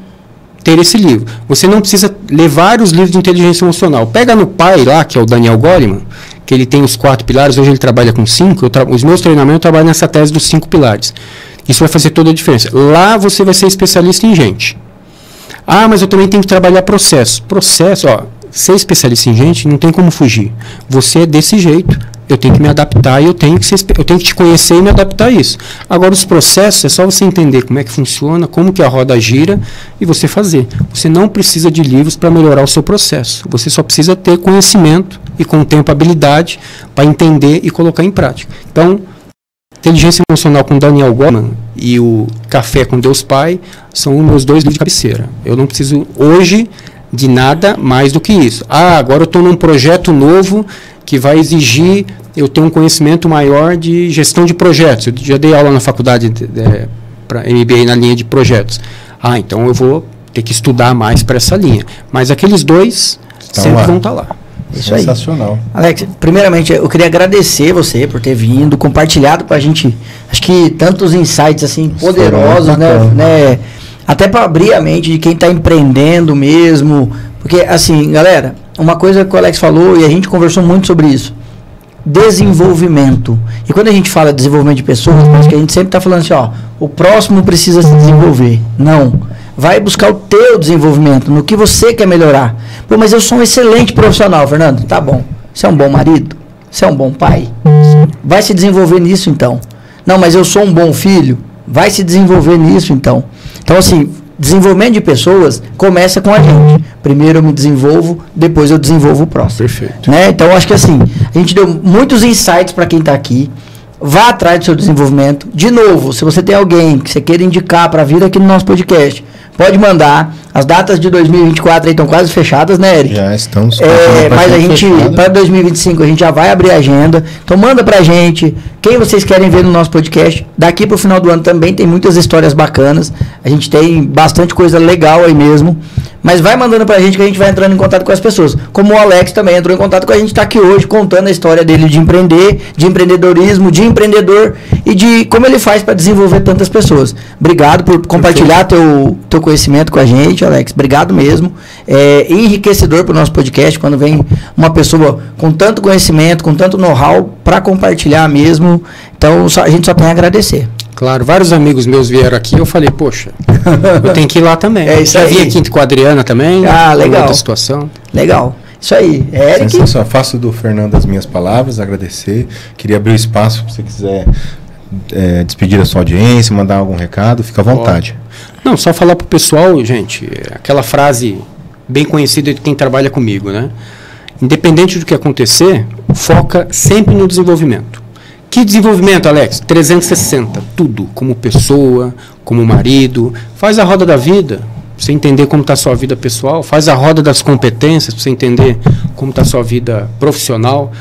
[SPEAKER 2] ter esse livro. Você não precisa ler vários livros de inteligência emocional. Pega no pai lá, que é o Daniel Goleman, que ele tem os 4 pilares, hoje ele trabalha com 5, os meus treinamentos eu trabalho nessa tese dos 5 pilares. Isso vai fazer toda a diferença. Lá você vai ser especialista em gente. Ah, mas eu também tenho que trabalhar processo. Processo, ó, ser especialista em gente não tem como fugir. Você é desse jeito. Eu tenho que me adaptar e eu tenho que te conhecer e me adaptar a isso. Agora, os processos, é só você entender como é que funciona, como que a roda gira e você fazer. Você não precisa de livros para melhorar o seu processo. Você só precisa ter conhecimento e, com o tempo, habilidade para entender e colocar em prática. Então, Inteligência Emocional com Daniel Goleman e o Café com Deus Pai são os meus 2 livros de cabeceira. Eu não preciso, hoje, de nada mais do que isso. Ah, agora eu estou num projeto novo que vai exigir eu ter um conhecimento maior de gestão de projetos. Eu já dei aula na faculdade para MBA na linha de projetos. Ah, então eu vou ter que estudar mais para essa linha. Mas aqueles 2 sempre vão estar lá.
[SPEAKER 3] Isso
[SPEAKER 1] sensacional.
[SPEAKER 3] Aí. Alex, primeiramente, eu queria agradecer você por ter vindo, compartilhado com a gente, acho que tantos insights assim poderosos, né? Até para abrir a mente de quem está empreendendo mesmo. Porque, assim, galera, uma coisa que o Alex falou, e a gente conversou muito sobre isso, desenvolvimento. E quando a gente fala de desenvolvimento de pessoas, parece que a gente sempre está falando assim, ó, o próximo precisa se desenvolver. Não. Vai buscar o teu desenvolvimento, no que você quer melhorar. Pô, mas eu sou um excelente profissional, Fernando. Tá bom. Você é um bom marido? Você é um bom pai? Vai se desenvolver nisso, então. Não, mas eu sou um bom filho? Vai se desenvolver nisso, então. Então, assim, desenvolvimento de pessoas começa com a gente. Primeiro eu me desenvolvo, depois eu desenvolvo o próximo.
[SPEAKER 2] Perfeito.
[SPEAKER 3] Né? Então, acho que assim, a gente deu muitos insights para quem está aqui. Vá atrás do seu desenvolvimento. De novo, se você tem alguém que você queira indicar para vir aqui no nosso podcast, pode mandar. As datas de 2024 aí estão quase fechadas, né, Eric?
[SPEAKER 1] Já estamos.
[SPEAKER 3] Mas a gente, para 2025, a gente já vai abrir a agenda. Então manda pra gente quem vocês querem ver no nosso podcast. Daqui pro final do ano também tem muitas histórias bacanas. A gente tem bastante coisa legal aí mesmo. Mas vai mandando pra gente que a gente vai entrando em contato com as pessoas. Como o Alex também entrou em contato com a gente, tá aqui hoje contando a história dele de empreender, de empreendedorismo, de empreendedor e de como ele faz para desenvolver tantas pessoas. Obrigado por compartilhar teu conhecimento com a gente, Alex. Obrigado mesmo. É enriquecedor pro nosso podcast quando vem uma pessoa com tanto conhecimento, com tanto know-how para compartilhar mesmo. Então a gente só tem a agradecer.
[SPEAKER 2] Claro, vários amigos meus vieram aqui, eu falei, poxa, eu tenho que ir lá também.
[SPEAKER 3] Já
[SPEAKER 2] vi aqui com a Adriana também.
[SPEAKER 3] Ah, legal.
[SPEAKER 2] Outra situação.
[SPEAKER 3] Legal. Isso aí. Eric?
[SPEAKER 1] Eu faço do Fernando as minhas palavras, agradecer. Queria abrir o espaço se você quiser despedir da sua audiência, mandar algum recado, fica à vontade.
[SPEAKER 2] Não, só falar pro pessoal, gente, aquela frase bem conhecida de quem trabalha comigo, né? Independente do que acontecer, foca sempre no desenvolvimento. Que desenvolvimento, Alex? 360, tudo, como pessoa, como marido, faz a roda da vida, pra você entender como está a sua vida pessoal, faz a roda das competências, para você entender como está a sua vida profissional,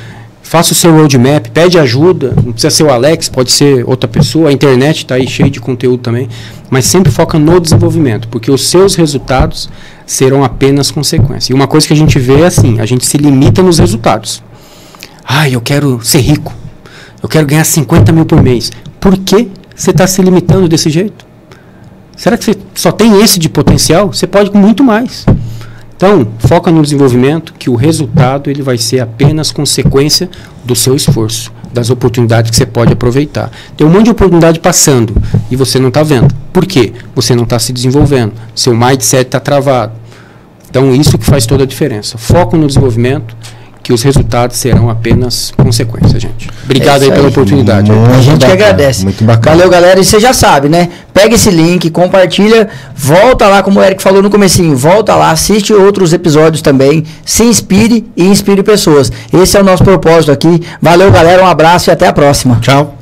[SPEAKER 2] faça o seu roadmap, pede ajuda, não precisa ser o Alex, pode ser outra pessoa, a internet está aí cheia de conteúdo também, mas sempre foca no desenvolvimento, porque os seus resultados serão apenas consequência. E uma coisa que a gente vê é assim, a gente se limita nos resultados. Eu quero ser rico, eu quero ganhar 50 mil por mês. Por que você está se limitando desse jeito? Será que você só tem esse de potencial? Você pode com muito mais. Então, foca no desenvolvimento, que o resultado ele vai ser apenas consequência do seu esforço, das oportunidades que você pode aproveitar. Tem um monte de oportunidade passando e você não está vendo. Por quê? Você não está se desenvolvendo. Seu mindset está travado. Então, isso que faz toda a diferença. Foco no desenvolvimento, que os resultados serão apenas consequência, gente. Obrigado aí pela oportunidade.
[SPEAKER 3] A gente que agradece.
[SPEAKER 1] Muito bacana.
[SPEAKER 3] Valeu, galera. E você já sabe, né? Pega esse link, compartilha, volta lá, como o Eric falou no comecinho, volta lá, assiste outros episódios também, se inspire e inspire pessoas. Esse é o nosso propósito aqui. Valeu, galera. Um abraço e até a próxima.
[SPEAKER 1] Tchau.